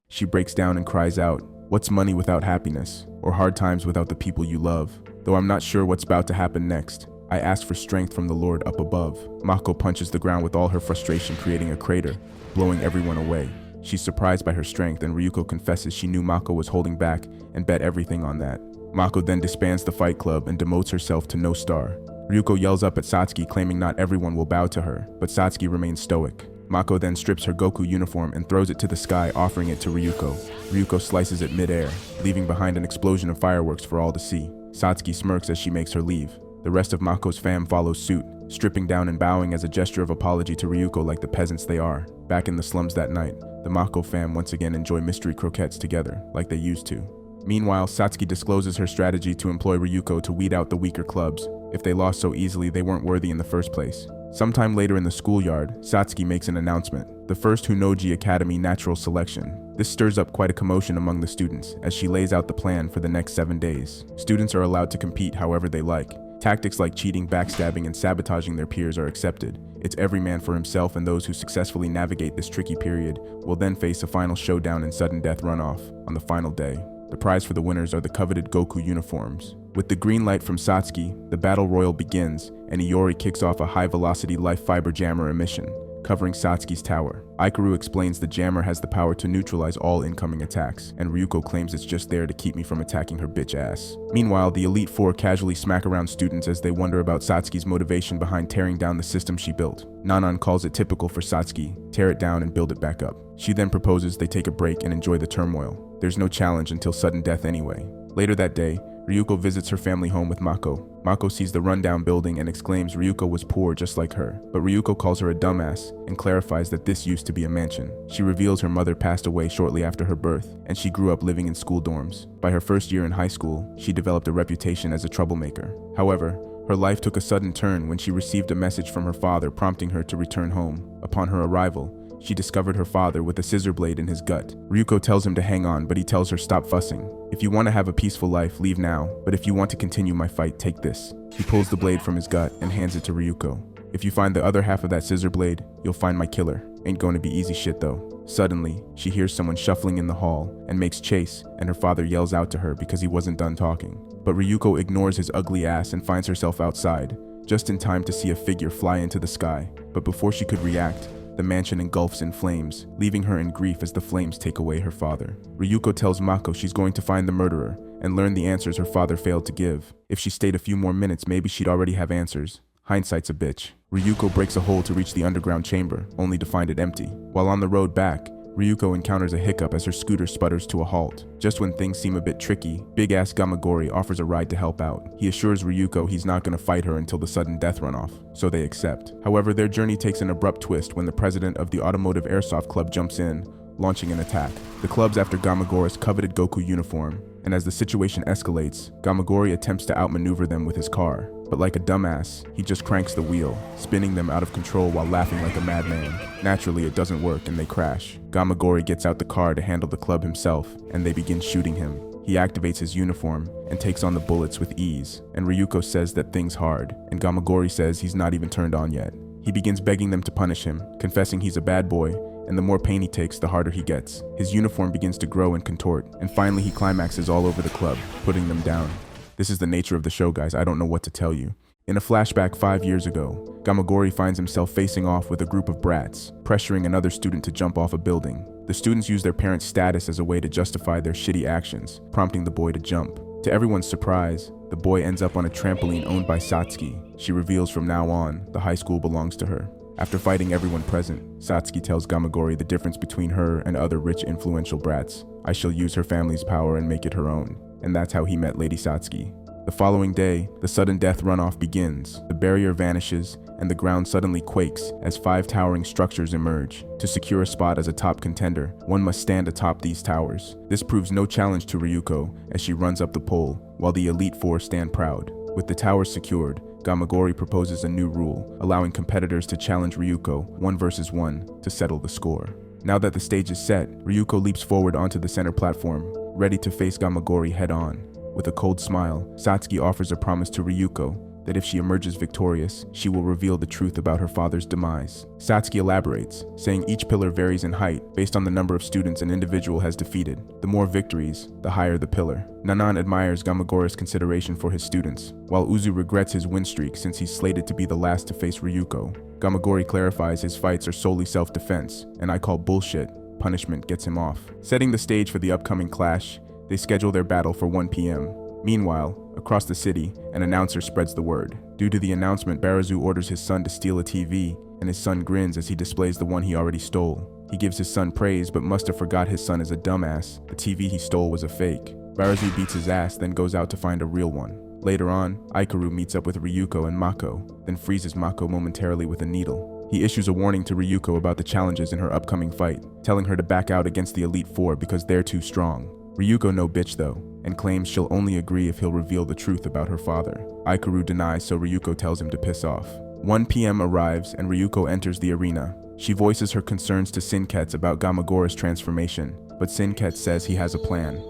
She breaks down and cries out, "What's money without happiness? Or hard times without the people you love? Though I'm not sure what's about to happen next. I ask for strength from the Lord up above." Mako punches the ground with all her frustration, creating a crater, blowing everyone away. She's surprised by her strength, and Ryuko confesses she knew Mako was holding back and bet everything on that. Mako then disbands the fight club and demotes herself to no star. Ryuko yells up at Satsuki, claiming not everyone will bow to her, but Satsuki remains stoic. Mako then strips her Goku uniform and throws it to the sky, offering it to Ryuko. Ryuko slices it mid-air, leaving behind an explosion of fireworks for all to see. Satsuki smirks as she makes her leave. The rest of Mako's fam follows suit, stripping down and bowing as a gesture of apology to Ryuko like the peasants they are. Back in the slums that night, the Mako fam once again enjoy mystery croquettes together, like they used to. Meanwhile, Satsuki discloses her strategy to employ Ryuko to weed out the weaker clubs. If they lost so easily, they weren't worthy in the first place. Sometime later in the schoolyard, Satsuki makes an announcement: the first Hunoji Academy natural selection. This stirs up quite a commotion among the students, as she lays out the plan for the next 7 days. Students are allowed to compete however they like. Tactics like cheating, backstabbing, and sabotaging their peers are accepted. It's every man for himself, and those who successfully navigate this tricky period will then face a final showdown and sudden death runoff on the final day. The prize for the winners are the coveted Goku uniforms. With the green light from Satsuki, the battle royal begins, and Iori kicks off a high-velocity life fiber jammer emission, covering Satsuki's tower. Ikaru explains the jammer has the power to neutralize all incoming attacks, and Ryuko claims it's just there to keep me from attacking her bitch ass. Meanwhile, the Elite Four casually smack around students as they wonder about Satsuki's motivation behind tearing down the system she built. Nanan calls it typical for Satsuki: tear it down and build it back up. She then proposes they take a break and enjoy the turmoil. There's no challenge until sudden death anyway. Later that day, Ryuko visits her family home with Mako. Mako sees the rundown building and exclaims Ryuko was poor just like her, but Ryuko calls her a dumbass and clarifies that this used to be a mansion. She reveals her mother passed away shortly after her birth, and she grew up living in school dorms. By her first year in high school, she developed a reputation as a troublemaker. However, her life took a sudden turn when she received a message from her father prompting her to return home. Upon her arrival, she discovered her father with a scissor blade in his gut. Ryuko tells him to hang on, but he tells her stop fussing. If you want to have a peaceful life, leave now, but if you want to continue my fight, take this. He pulls the blade from his gut and hands it to Ryuko. If you find the other half of that scissor blade, you'll find my killer. Ain't going to be easy shit though. Suddenly, she hears someone shuffling in the hall and makes chase, and her father yells out to her because he wasn't done talking. But Ryuko ignores his ugly ass and finds herself outside, just in time to see a figure fly into the sky. But before she could react, the mansion engulfs in flames, leaving her in grief as the flames take away her father. Ryuko tells Mako she's going to find the murderer and learn the answers her father failed to give. If she stayed a few more minutes, maybe she'd already have answers. Hindsight's a bitch. Ryuko breaks a hole to reach the underground chamber, only to find it empty. While on the road back, Ryuko encounters a hiccup as her scooter sputters to a halt. Just when things seem a bit tricky, big-ass Gamagori offers a ride to help out. He assures Ryuko he's not gonna fight her until the sudden death runoff, so they accept. However, their journey takes an abrupt twist when the president of the Automotive Airsoft Club jumps in, launching an attack. The club's after Gamagori's coveted Goku uniform, and as the situation escalates, Gamagori attempts to outmaneuver them with his car. But like a dumbass, he just cranks the wheel, spinning them out of control while laughing like a madman. Naturally, it doesn't work and they crash. Gamagori gets out the car to handle the club himself, and they begin shooting him. He activates his uniform and takes on the bullets with ease, and Ryuko says that thing's hard, and Gamagori says he's not even turned on yet. He begins begging them to punish him, confessing he's a bad boy, and the more pain he takes, the harder he gets. His uniform begins to grow and contort, and finally he climaxes all over the club, putting them down. This is the nature of the show, guys. I don't know what to tell you. In a flashback 5 years ago, Gamagori finds himself facing off with a group of brats, pressuring another student to jump off a building. The students use their parents' status as a way to justify their shitty actions, prompting the boy to jump. To everyone's surprise, the boy ends up on a trampoline owned by Satsuki. She reveals from now on, the high school belongs to her. After fighting everyone present, Satsuki tells Gamagori the difference between her and other rich, influential brats. I shall use her family's power and make it her own. And that's how he met Lady Satsuki. The following day, the sudden death runoff begins. The barrier vanishes, and the ground suddenly quakes as 5 towering structures emerge. To secure a spot as a top contender, one must stand atop these towers. This proves no challenge to Ryuko as she runs up the pole, while the Elite Four stand proud. With the towers secured, Gamagori proposes a new rule, allowing competitors to challenge Ryuko 1 versus 1 to settle the score. Now that the stage is set, Ryuko leaps forward onto the center platform, ready to face Gamagori head-on. With a cold smile, Satsuki offers a promise to Ryuko that if she emerges victorious, she will reveal the truth about her father's demise. Satsuki elaborates, saying each pillar varies in height based on the number of students an individual has defeated. The more victories, the higher the pillar. Nanan admires Gamagori's consideration for his students, while Uzu regrets his win streak since he's slated to be the last to face Ryuko. Gamagori clarifies his fights are solely self-defense, and I call bullshit. Punishment gets him off. Setting the stage for the upcoming clash, they schedule their battle for 1 p.m. Meanwhile, across the city, an announcer spreads the word. Due to the announcement, Barazu orders his son to steal a TV, and his son grins as he displays the one he already stole. He gives his son praise, but must have forgot his son is a dumbass. The TV he stole was a fake. Barazu beats his ass, then goes out to find a real one. Later on, Aikaru meets up with Ryuko and Mako, then freezes Mako momentarily with a needle. He issues a warning to Ryuko about the challenges in her upcoming fight, telling her to back out against the Elite Four because they're too strong. Ryuko no bitch though, and claims she'll only agree if he'll reveal the truth about her father. Aikaru denies, so Ryuko tells him to piss off. 1 p.m. arrives and Ryuko enters the arena. She voices her concerns to Sinketsu about Gamagori's transformation, but Sinketsu says he has a plan.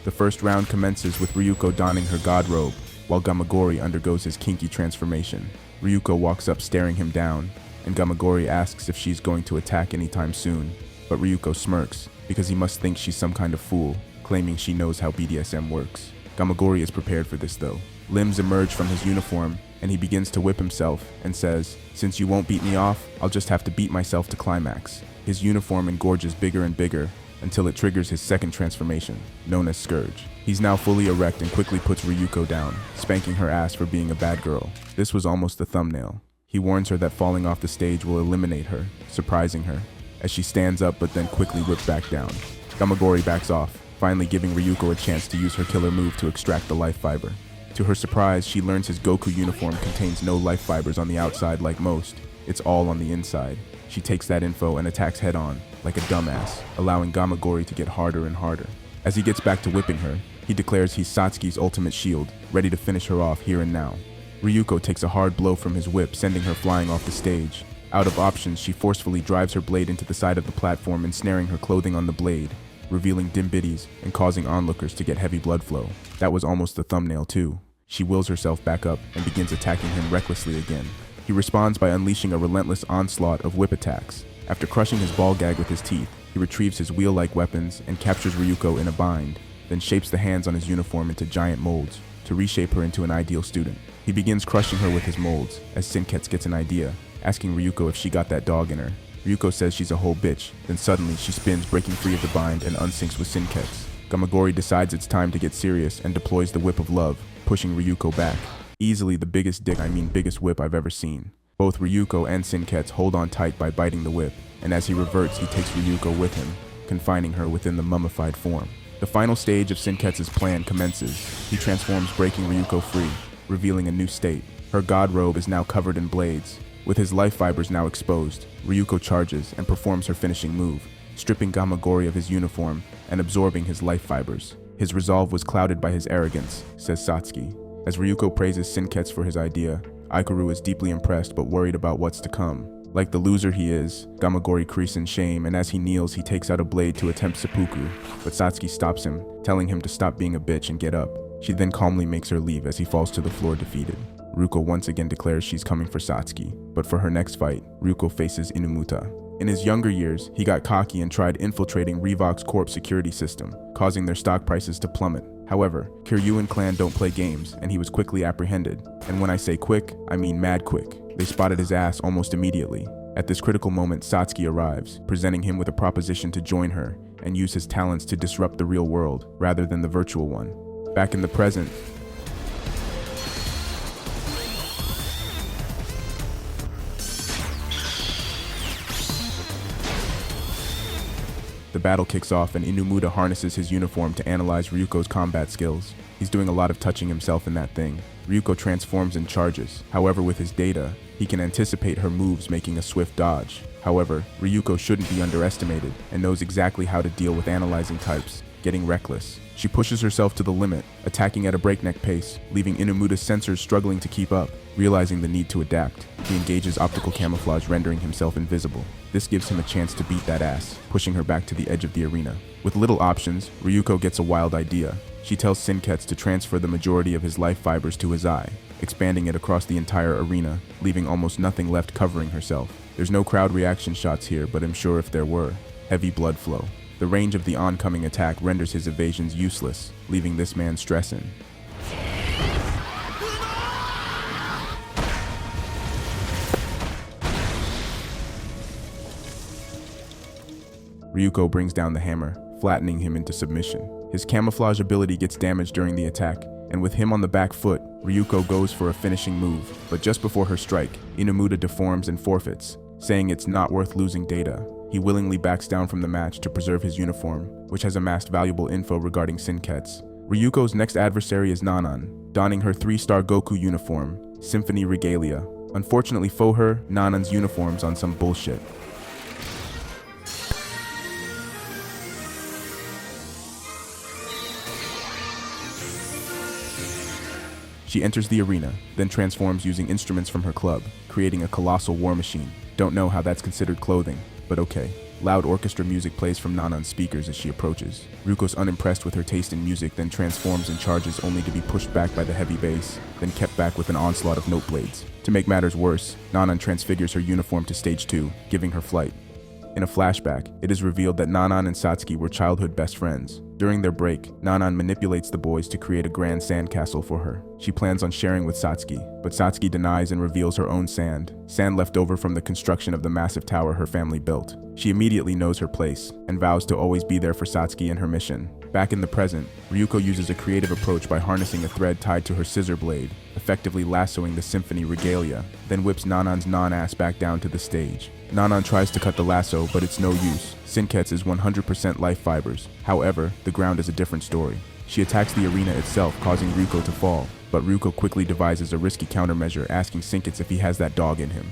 The first round commences with Ryuko donning her god robe, while Gamagori undergoes his kinky transformation. Ryuko walks up staring him down, and Gamagori asks if she's going to attack anytime soon, but Ryuko smirks, because he must think she's some kind of fool, claiming she knows how BDSM works. Gamagori is prepared for this though. Limbs emerge from his uniform, and he begins to whip himself, and says, "Since you won't beat me off, I'll just have to beat myself to climax." His uniform engorges bigger and bigger, until it triggers his second transformation, known as Scourge. He's now fully erect and quickly puts Ryuko down, spanking her ass for being a bad girl. This was almost the thumbnail. He warns her that falling off the stage will eliminate her, surprising her, as she stands up but then quickly whips back down. Gamagori backs off, finally giving Ryuko a chance to use her killer move to extract the life fiber. To her surprise, she learns his Goku uniform contains no life fibers on the outside like most, It's all on the inside. She takes that info and attacks head-on, like a dumbass, allowing Gamagori to get harder and harder. As he gets back to whipping her, he declares he's Satsuki's ultimate shield, ready to finish her off here and now. Ryuko takes a hard blow from his whip, sending her flying off the stage. Out of options, she forcefully drives her blade into the side of the platform, ensnaring her clothing on the blade, revealing dim biddies and causing onlookers to get heavy blood flow. That was almost the thumbnail too. She wills herself back up and begins attacking him recklessly again. He responds by unleashing a relentless onslaught of whip attacks. After crushing his ball gag with his teeth, he retrieves his wheel-like weapons and captures Ryuko in a bind, then shapes the hands on his uniform into giant molds to reshape her into an ideal student. He begins crushing her with his molds as Sinketsu gets an idea, asking Ryuko if she got that dog in her. Ryuko says she's a whole bitch, then suddenly she spins, breaking free of the bind and unsyncs with Sinketsu. Gamagori decides it's time to get serious and deploys the Whip of Love, pushing Ryuko back. Easily the biggest biggest whip I've ever seen. Both Ryuko and Sinketsu hold on tight by biting the whip, and as he reverts, he takes Ryuko with him, confining her within the mummified form. The final stage of Sinketsu's plan commences. He transforms, breaking Ryuko free, revealing a new state. Her god robe is now covered in blades. With his life fibers now exposed, Ryuko charges and performs her finishing move, stripping Gamagori of his uniform and absorbing his life fibers. His resolve was clouded by his arrogance, says Satsuki. As Ryuko praises Sinketsu for his idea, Aikaru is deeply impressed but worried about what's to come. Like the loser he is, Gamagori creases in shame, and as he kneels, he takes out a blade to attempt seppuku, but Satsuki stops him, telling him to stop being a bitch and get up. She then calmly makes her leave as he falls to the floor defeated. Ryuko once again declares she's coming for Satsuki, but for her next fight, Ryuko faces Inumuta. In his younger years, he got cocky and tried infiltrating Revox Corp's security system, causing their stock prices to plummet. However, Kiryuin clan don't play games, and he was quickly apprehended. And when I say quick, I mean mad quick. They spotted his ass almost immediately. At this critical moment, Satsuki arrives, presenting him with a proposition to join her and use his talents to disrupt the real world rather than the virtual one. Back in the present, the battle kicks off and Inumuta harnesses his uniform to analyze Ryuko's combat skills. He's doing a lot of touching himself in that thing. Ryuko transforms and charges. However, with his data, he can anticipate her moves, making a swift dodge. However, Ryuko shouldn't be underestimated and knows exactly how to deal with analyzing types, getting reckless. She pushes herself to the limit, attacking at a breakneck pace, leaving Inumuta's sensors struggling to keep up. Realizing the need to adapt, he engages optical camouflage, rendering himself invisible. This gives him a chance to beat that ass, pushing her back to the edge of the arena. With little options, Ryuko gets a wild idea. She tells Sinketsu to transfer the majority of his life fibers to his eye, expanding it across the entire arena, leaving almost nothing left covering herself. There's no crowd reaction shots here, but I'm sure if there were, heavy blood flow. The range of the oncoming attack renders his evasions useless, leaving this man stressing. Ryuko brings down the hammer, flattening him into submission. His camouflage ability gets damaged during the attack, and with him on the back foot, Ryuko goes for a finishing move, but just before her strike, Inumuta deforms and forfeits, saying it's not worth losing data. He willingly backs down from the match to preserve his uniform, which has amassed valuable info regarding Sinketsu. Ryuko's next adversary is Nanan, donning her 3-star Goku uniform, Symphony Regalia. Unfortunately for her, Nanan's uniform's on some bullshit. She enters the arena, then transforms using instruments from her club, creating a colossal war machine. Don't know how that's considered clothing, but okay. Loud orchestra music plays from Nanan's speakers as she approaches. Ryuko's unimpressed with her taste in music, then transforms and charges only to be pushed back by the heavy bass, then kept back with an onslaught of note blades. To make matters worse, Nanan transfigures her uniform to stage 2, giving her flight. In a flashback, it is revealed that Nanan and Satsuki were childhood best friends. During their break, Nanan manipulates the boys to create a grand sandcastle for her. She plans on sharing with Satsuki, but Satsuki denies and reveals her own sand left over from the construction of the massive tower her family built. She immediately knows her place and vows to always be there for Satsuki and her mission. Back in the present, Ryuko uses a creative approach by harnessing a thread tied to her scissor blade, effectively lassoing the Symphony Regalia, then whips Nanan's non-ass back down to the stage. Nanan tries to cut the lasso, but it's no use. Sinketsu is 100% life fibers. However, the ground is a different story. She attacks the arena itself, causing Ryuko to fall, but Ryuko quickly devises a risky countermeasure, asking Sinketsu if he has that dog in him.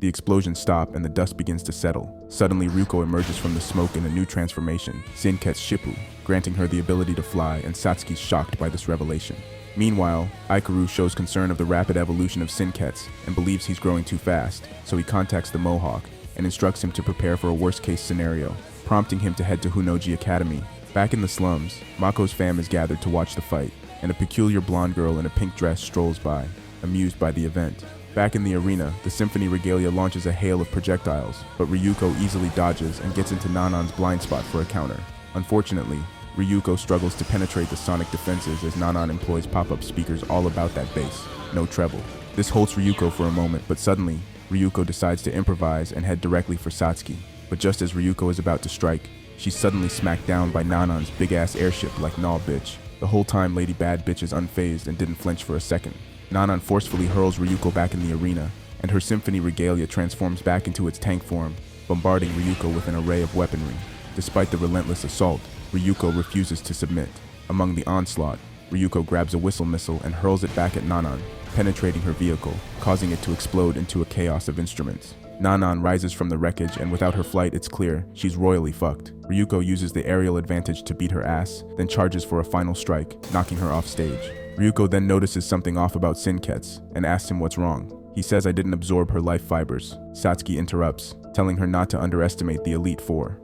The explosions stop and the dust begins to settle. Suddenly, Ryuko emerges from the smoke in a new transformation, Senketsu Shippu, granting her the ability to fly, and Satsuki's shocked by this revelation. Meanwhile, Ikaru shows concern of the rapid evolution of Senketsu and believes he's growing too fast, so he contacts the Mohawk and instructs him to prepare for a worst-case scenario, prompting him to head to Hunoji Academy. Back in the slums, Mako's fam is gathered to watch the fight, and a peculiar blonde girl in a pink dress strolls by, amused by the event. Back in the arena, the Symphony Regalia launches a hail of projectiles, but Ryuko easily dodges and gets into Nanan's blind spot for a counter. Unfortunately, Ryuko struggles to penetrate the sonic defenses as Nanan employs pop-up speakers all about that bass, no treble. This halts Ryuko for a moment, but suddenly, Ryuko decides to improvise and head directly for Satsuki. But just as Ryuko is about to strike, she's suddenly smacked down by Nanan's big-ass airship like nah bitch. The whole time Lady Bad Bitch is unfazed and didn't flinch for a second. Nanan forcefully hurls Ryuko back in the arena, and her Symphony Regalia transforms back into its tank form, bombarding Ryuko with an array of weaponry. Despite the relentless assault, Ryuko refuses to submit. Among the onslaught, Ryuko grabs a whistle missile and hurls it back at Nanan, penetrating her vehicle, causing it to explode into a chaos of instruments. Nanan rises from the wreckage, and without her flight, it's clear she's royally fucked. Ryuko uses the aerial advantage to beat her ass, then charges for a final strike, knocking her off stage. Ryuko then notices something off about Senketsu and asks him what's wrong. He says I didn't absorb her life fibers. Satsuki interrupts, telling her not to underestimate the Elite Four.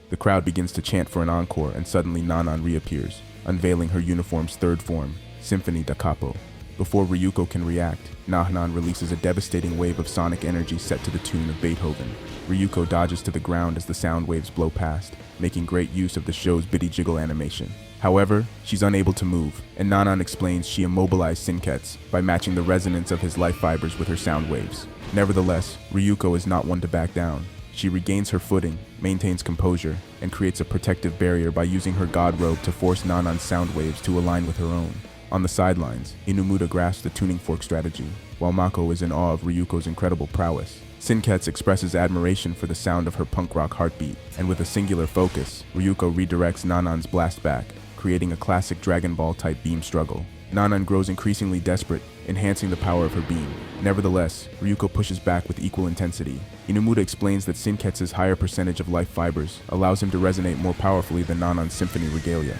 The crowd begins to chant for an encore, and suddenly Nanan reappears, unveiling her uniform's third form, Symphony da Capo. Before Ryuko can react, Nanan releases a devastating wave of sonic energy set to the tune of Beethoven. Ryuko dodges to the ground as the sound waves blow past, making great use of the show's bitty jiggle animation. However, she's unable to move, and Nanan explains she immobilized Senketsu by matching the resonance of his life fibers with her sound waves. Nevertheless, Ryuko is not one to back down. She regains her footing, maintains composure, and creates a protective barrier by using her god robe to force Nanan's sound waves to align with her own. On the sidelines, Inumuda grasps the tuning fork strategy, while Mako is in awe of Ryuko's incredible prowess. Senketsu expresses admiration for the sound of her punk rock heartbeat, and with a singular focus, Ryuko redirects Nanan's blast back, creating a classic Dragon Ball-type beam struggle. Nanan grows increasingly desperate, enhancing the power of her beam. Nevertheless, Ryuko pushes back with equal intensity. Inumuda explains that Senketsu's higher percentage of life fibers allows him to resonate more powerfully than Nanan's Symphony Regalia.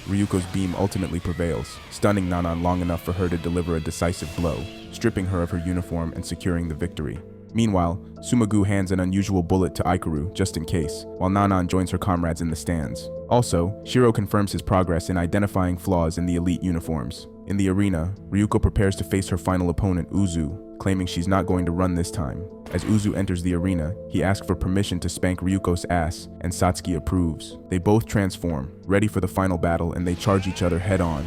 Ryuko's beam ultimately prevails, stunning Nanan long enough for her to deliver a decisive blow, stripping her of her uniform and securing the victory. Meanwhile, Sumagu hands an unusual bullet to Ikaru just in case, while Nanan joins her comrades in the stands. Also, Shiro confirms his progress in identifying flaws in the elite uniforms. In the arena, Ryuko prepares to face her final opponent, Uzu, claiming she's not going to run this time. As Uzu enters the arena, he asks for permission to spank Ryuko's ass, and Satsuki approves. They both transform, ready for the final battle, and they charge each other head-on.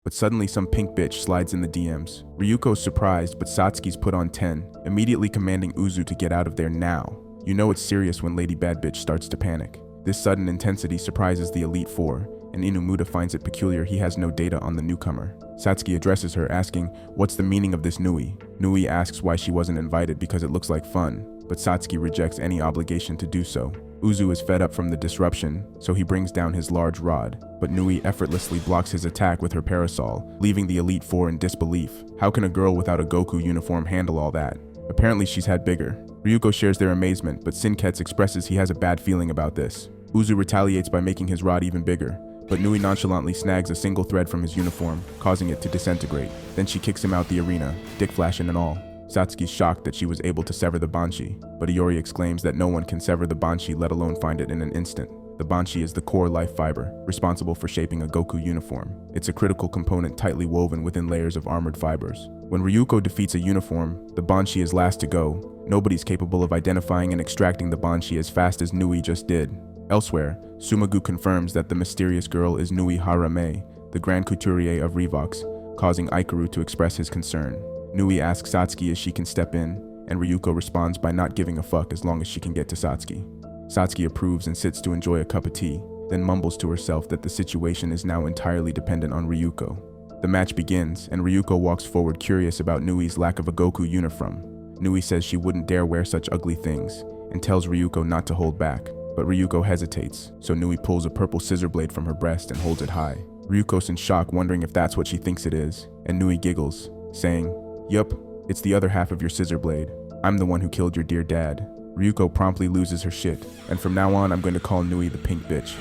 But suddenly some pink bitch slides in the DMs. Ryuko's surprised, but Satsuki's put on 10, immediately commanding Uzu to get out of there now. You know it's serious when Lady Bad Bitch starts to panic. This sudden intensity surprises the Elite Four, and Inumuda finds it peculiar he has no data on the newcomer. Satsuki addresses her, asking, "What's the meaning of this Nui?" Nui asks why she wasn't invited because it looks like fun, but Satsuki rejects any obligation to do so. Uzu is fed up from the disruption, so he brings down his large rod, but Nui effortlessly blocks his attack with her parasol, leaving the Elite Four in disbelief. How can a girl without a Goku uniform handle all that? Apparently she's had bigger. Ryuko shares their amazement, but Senketsu expresses he has a bad feeling about this. Uzu retaliates by making his rod even bigger, but Nui nonchalantly snags a single thread from his uniform, causing it to disintegrate. Then she kicks him out the arena, dick flashing and all. Satsuki's shocked that she was able to sever the Banshee, but Iori exclaims that no one can sever the Banshee, let alone find it in an instant. The Banshee is the core life fiber, responsible for shaping a Goku uniform. It's a critical component tightly woven within layers of armored fibers. When Ryuko defeats a uniform, the Banshee is last to go. Nobody's capable of identifying and extracting the Banshee as fast as Nui just did. Elsewhere, Sumagu confirms that the mysterious girl is Nui Harame, the Grand Couturier of Revox, causing Ikaru to express his concern. Nui asks Satsuki if she can step in, and Ryuko responds by not giving a fuck as long as she can get to Satsuki. Satsuki approves and sits to enjoy a cup of tea, then mumbles to herself that the situation is now entirely dependent on Ryuko. The match begins, and Ryuko walks forward curious about Nui's lack of a Goku uniform. Nui says she wouldn't dare wear such ugly things, and tells Ryuko not to hold back, but Ryuko hesitates, so Nui pulls a purple scissor blade from her breast and holds it high. Ryuko's in shock, wondering if that's what she thinks it is, and Nui giggles, saying, "Yup, it's the other half of your scissor blade. I'm the one who killed your dear dad." Ryuko promptly loses her shit, and from now on I'm going to call Nui the pink bitch.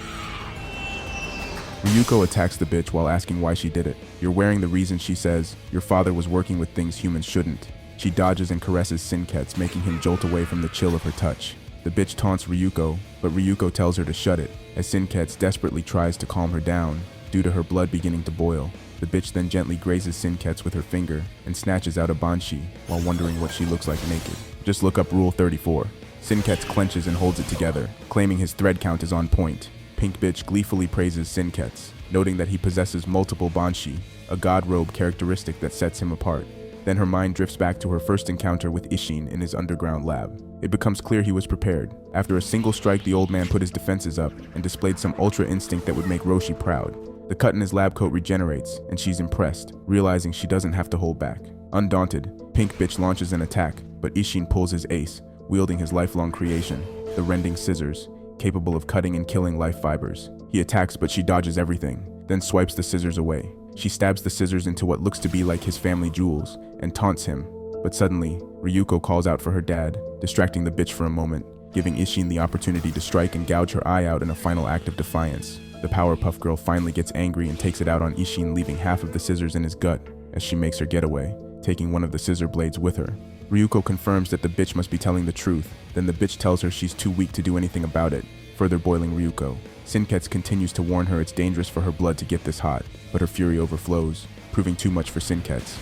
Ryuko attacks the bitch while asking why she did it. "You're wearing the reason," she says. "Your father was working with things humans shouldn't." She dodges and caresses Sinkets, making him jolt away from the chill of her touch. The bitch taunts Ryuko, but Ryuko tells her to shut it, as Sinkets desperately tries to calm her down, due to her blood beginning to boil. The bitch then gently grazes Sinkets with her finger and snatches out a banshee while wondering what she looks like naked. Just look up Rule 34. Sinkets clenches and holds it together, claiming his thread count is on point. Pink bitch gleefully praises Sinkets, noting that he possesses multiple banshee, a god robe characteristic that sets him apart. Then her mind drifts back to her first encounter with Ishin in his underground lab. It becomes clear he was prepared. After a single strike, the old man put his defenses up and displayed some ultra instinct that would make Roshi proud. The cut in his lab coat regenerates, and she's impressed, realizing she doesn't have to hold back. Undaunted, Pink bitch launches an attack, but Ishin pulls his ace, wielding his lifelong creation, the rending scissors, capable of cutting and killing life fibers. He attacks, but she dodges everything, then swipes the scissors away. She stabs the scissors into what looks to be like his family jewels, and taunts him. But suddenly, Ryuko calls out for her dad, distracting the bitch for a moment, giving Ishin the opportunity to strike and gouge her eye out in a final act of defiance. The Powerpuff Girl finally gets angry and takes it out on Ishin, leaving half of the scissors in his gut as she makes her getaway, taking one of the scissor blades with her. Ryuko confirms that the bitch must be telling the truth, then the bitch tells her she's too weak to do anything about it, further boiling Ryuko. Sinkets continues to warn her it's dangerous for her blood to get this hot, but her fury overflows, proving too much for Sinkets.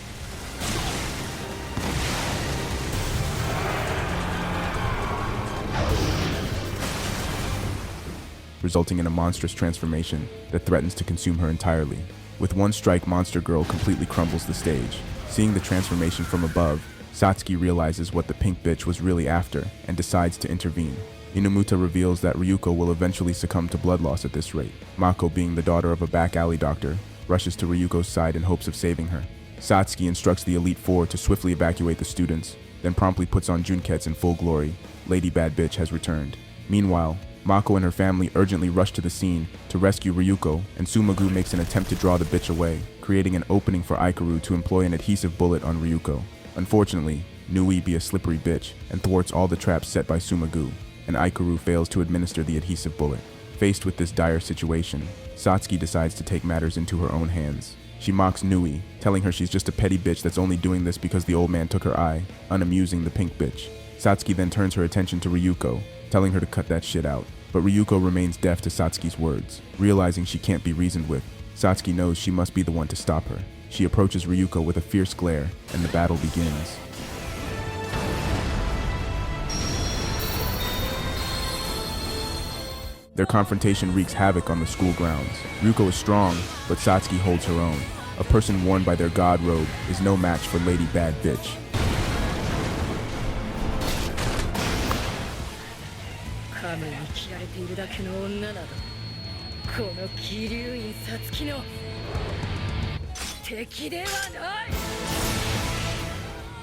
Resulting in a monstrous transformation that threatens to consume her entirely. With one strike, Monster Girl completely crumbles the stage. Seeing the transformation from above, Satsuki realizes what the pink bitch was really after and decides to intervene. Inamuta reveals that Ryuko will eventually succumb to blood loss at this rate. Mako, being the daughter of a back alley doctor, rushes to Ryuko's side in hopes of saving her. Satsuki instructs the Elite Four to swiftly evacuate the students, then promptly puts on Junkets in full glory. Lady Bad Bitch has returned. Meanwhile, Mako and her family urgently rush to the scene to rescue Ryuko, and Sumagu makes an attempt to draw the bitch away, creating an opening for Ikaru to employ an adhesive bullet on Ryuko. Unfortunately, Nui be a slippery bitch and thwarts all the traps set by Sumagu, and Ikaru fails to administer the adhesive bullet. Faced with this dire situation, Satsuki decides to take matters into her own hands. She mocks Nui, telling her she's just a petty bitch that's only doing this because the old man took her eye, unamusing the pink bitch. Satsuki then turns her attention to Ryuko, telling her to cut that shit out. But Ryuko remains deaf to Satsuki's words. Realizing she can't be reasoned with, Satsuki knows she must be the one to stop her. She approaches Ryuko with a fierce glare, and the battle begins. Their confrontation wreaks havoc on the school grounds. Ryuko is strong, but Satsuki holds her own. A person worn by their god robe is no match for Lady Bad Bitch.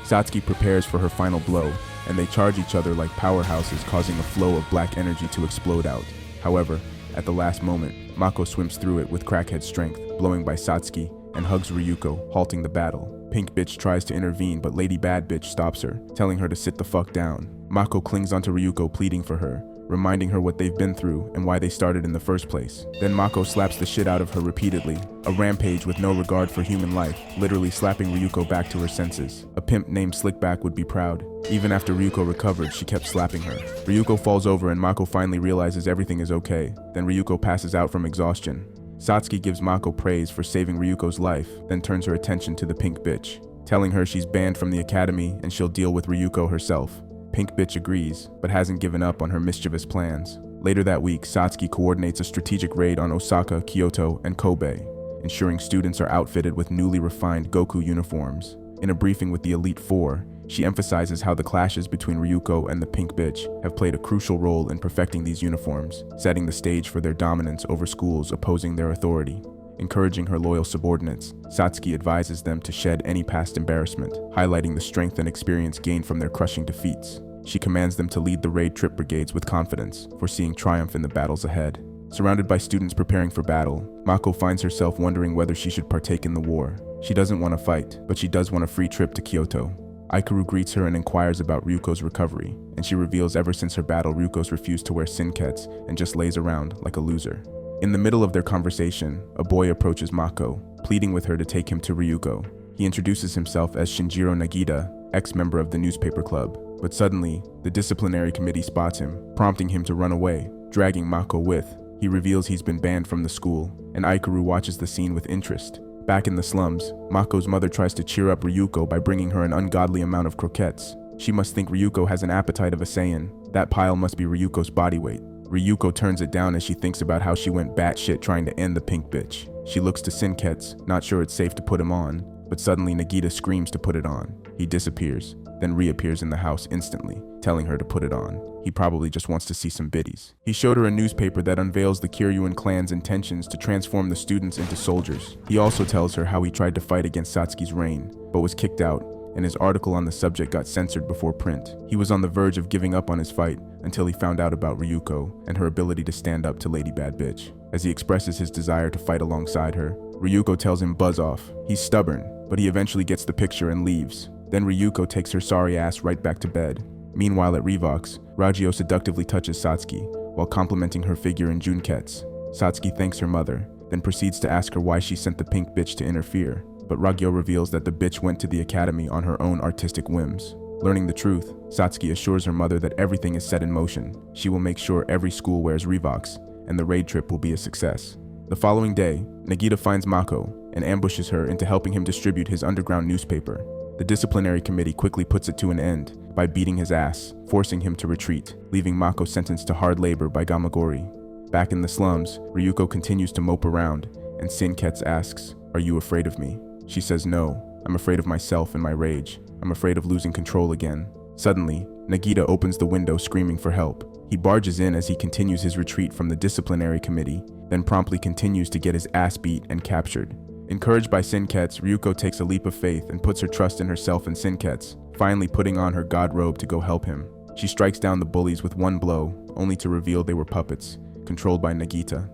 Satsuki prepares for her final blow, and they charge each other like powerhouses, causing a flow of black energy to explode out. However, at the last moment, Mako swims through it with crackhead strength, blowing by Satsuki, and hugs Ryuko, halting the battle. Pink bitch tries to intervene, but Lady Bad Bitch stops her, telling her to sit the fuck down. Mako clings onto Ryuko, pleading for her, reminding her what they've been through and why they started in the first place. Then Mako slaps the shit out of her repeatedly, a rampage with no regard for human life, literally slapping Ryuko back to her senses. A pimp named Slickback would be proud. Even after Ryuko recovered, she kept slapping her. Ryuko falls over and Mako finally realizes everything is okay. Then Ryuko passes out from exhaustion. Satsuki gives Mako praise for saving Ryuko's life, then turns her attention to the pink bitch, telling her she's banned from the academy and she'll deal with Ryuko herself. Pink bitch agrees, but hasn't given up on her mischievous plans. Later that week, Satsuki coordinates a strategic raid on Osaka, Kyoto, and Kobe, ensuring students are outfitted with newly refined Goku uniforms. In a briefing with the Elite Four, She emphasizes how the clashes between Ryuko and the pink bitch have played a crucial role in perfecting these uniforms, setting the stage for their dominance over schools opposing their authority. Encouraging her loyal subordinates, Satsuki advises them to shed any past embarrassment, highlighting the strength and experience gained from their crushing defeats. She commands them to lead the raid trip brigades with confidence, foreseeing triumph in the battles ahead. Surrounded by students preparing for battle, Mako finds herself wondering whether she should partake in the war. She doesn't want to fight, but she does want a free trip to Kyoto. Aikaru greets her and inquires about Ryuko's recovery, and she reveals ever since her battle Ryuko's refused to wear sinkets and just lays around like a loser. In the middle of their conversation, a boy approaches Mako, pleading with her to take him to Ryuko. He introduces himself as Shinjiro Nagita, ex-member of the newspaper club, but suddenly, the disciplinary committee spots him, prompting him to run away, dragging Mako with. He reveals he's been banned from the school, and Aikaru watches the scene with interest. Back in the slums, Mako's mother tries to cheer up Ryuko by bringing her an ungodly amount of croquettes. She must think Ryuko has an appetite of a Saiyan. That pile must be Ryuko's body weight. Ryuko turns it down as she thinks about how she went batshit trying to end the pink bitch. She looks to Sinkets, not sure it's safe to put him on, but suddenly Nagita screams to put it on. He disappears, then reappears in the house instantly, telling her to put it on. He probably just wants to see some biddies. He showed her a newspaper that unveils the Kiryuin clan's intentions to transform the students into soldiers. He also tells her how he tried to fight against Satsuki's reign, but was kicked out, and his article on the subject got censored before print. He was on the verge of giving up on his fight until he found out about Ryuko and her ability to stand up to Lady Bad Bitch. As he expresses his desire to fight alongside her, Ryuko tells him buzz off. He's stubborn, but he eventually gets the picture and leaves. Then Ryuko takes her sorry ass right back to bed. Meanwhile at Revox, Ragyo seductively touches Satsuki while complimenting her figure in Junkets. Satsuki thanks her mother, then proceeds to ask her why she sent the pink bitch to interfere, but Ragyo reveals that the bitch went to the academy on her own artistic whims. Learning the truth, Satsuki assures her mother that everything is set in motion. She will make sure every school wears Revox, and the raid trip will be a success. The following day, Nagita finds Mako and ambushes her into helping him distribute his underground newspaper. The disciplinary committee quickly puts it to an end by beating his ass, forcing him to retreat, leaving Mako sentenced to hard labor by Gamagori. Back in the slums, Ryuko continues to mope around, and Sinkets asks, "Are you afraid of me?" She says no, "I'm afraid of myself and my rage. I'm afraid of losing control again." Suddenly, Nagita opens the window screaming for help. He barges in as he continues his retreat from the disciplinary committee, then promptly continues to get his ass beat and captured. Encouraged by Sinkets, Ryuko takes a leap of faith and puts her trust in herself and Sinkets, finally putting on her god robe to go help him. She strikes down the bullies with one blow, only to reveal they were puppets, controlled by Nagita.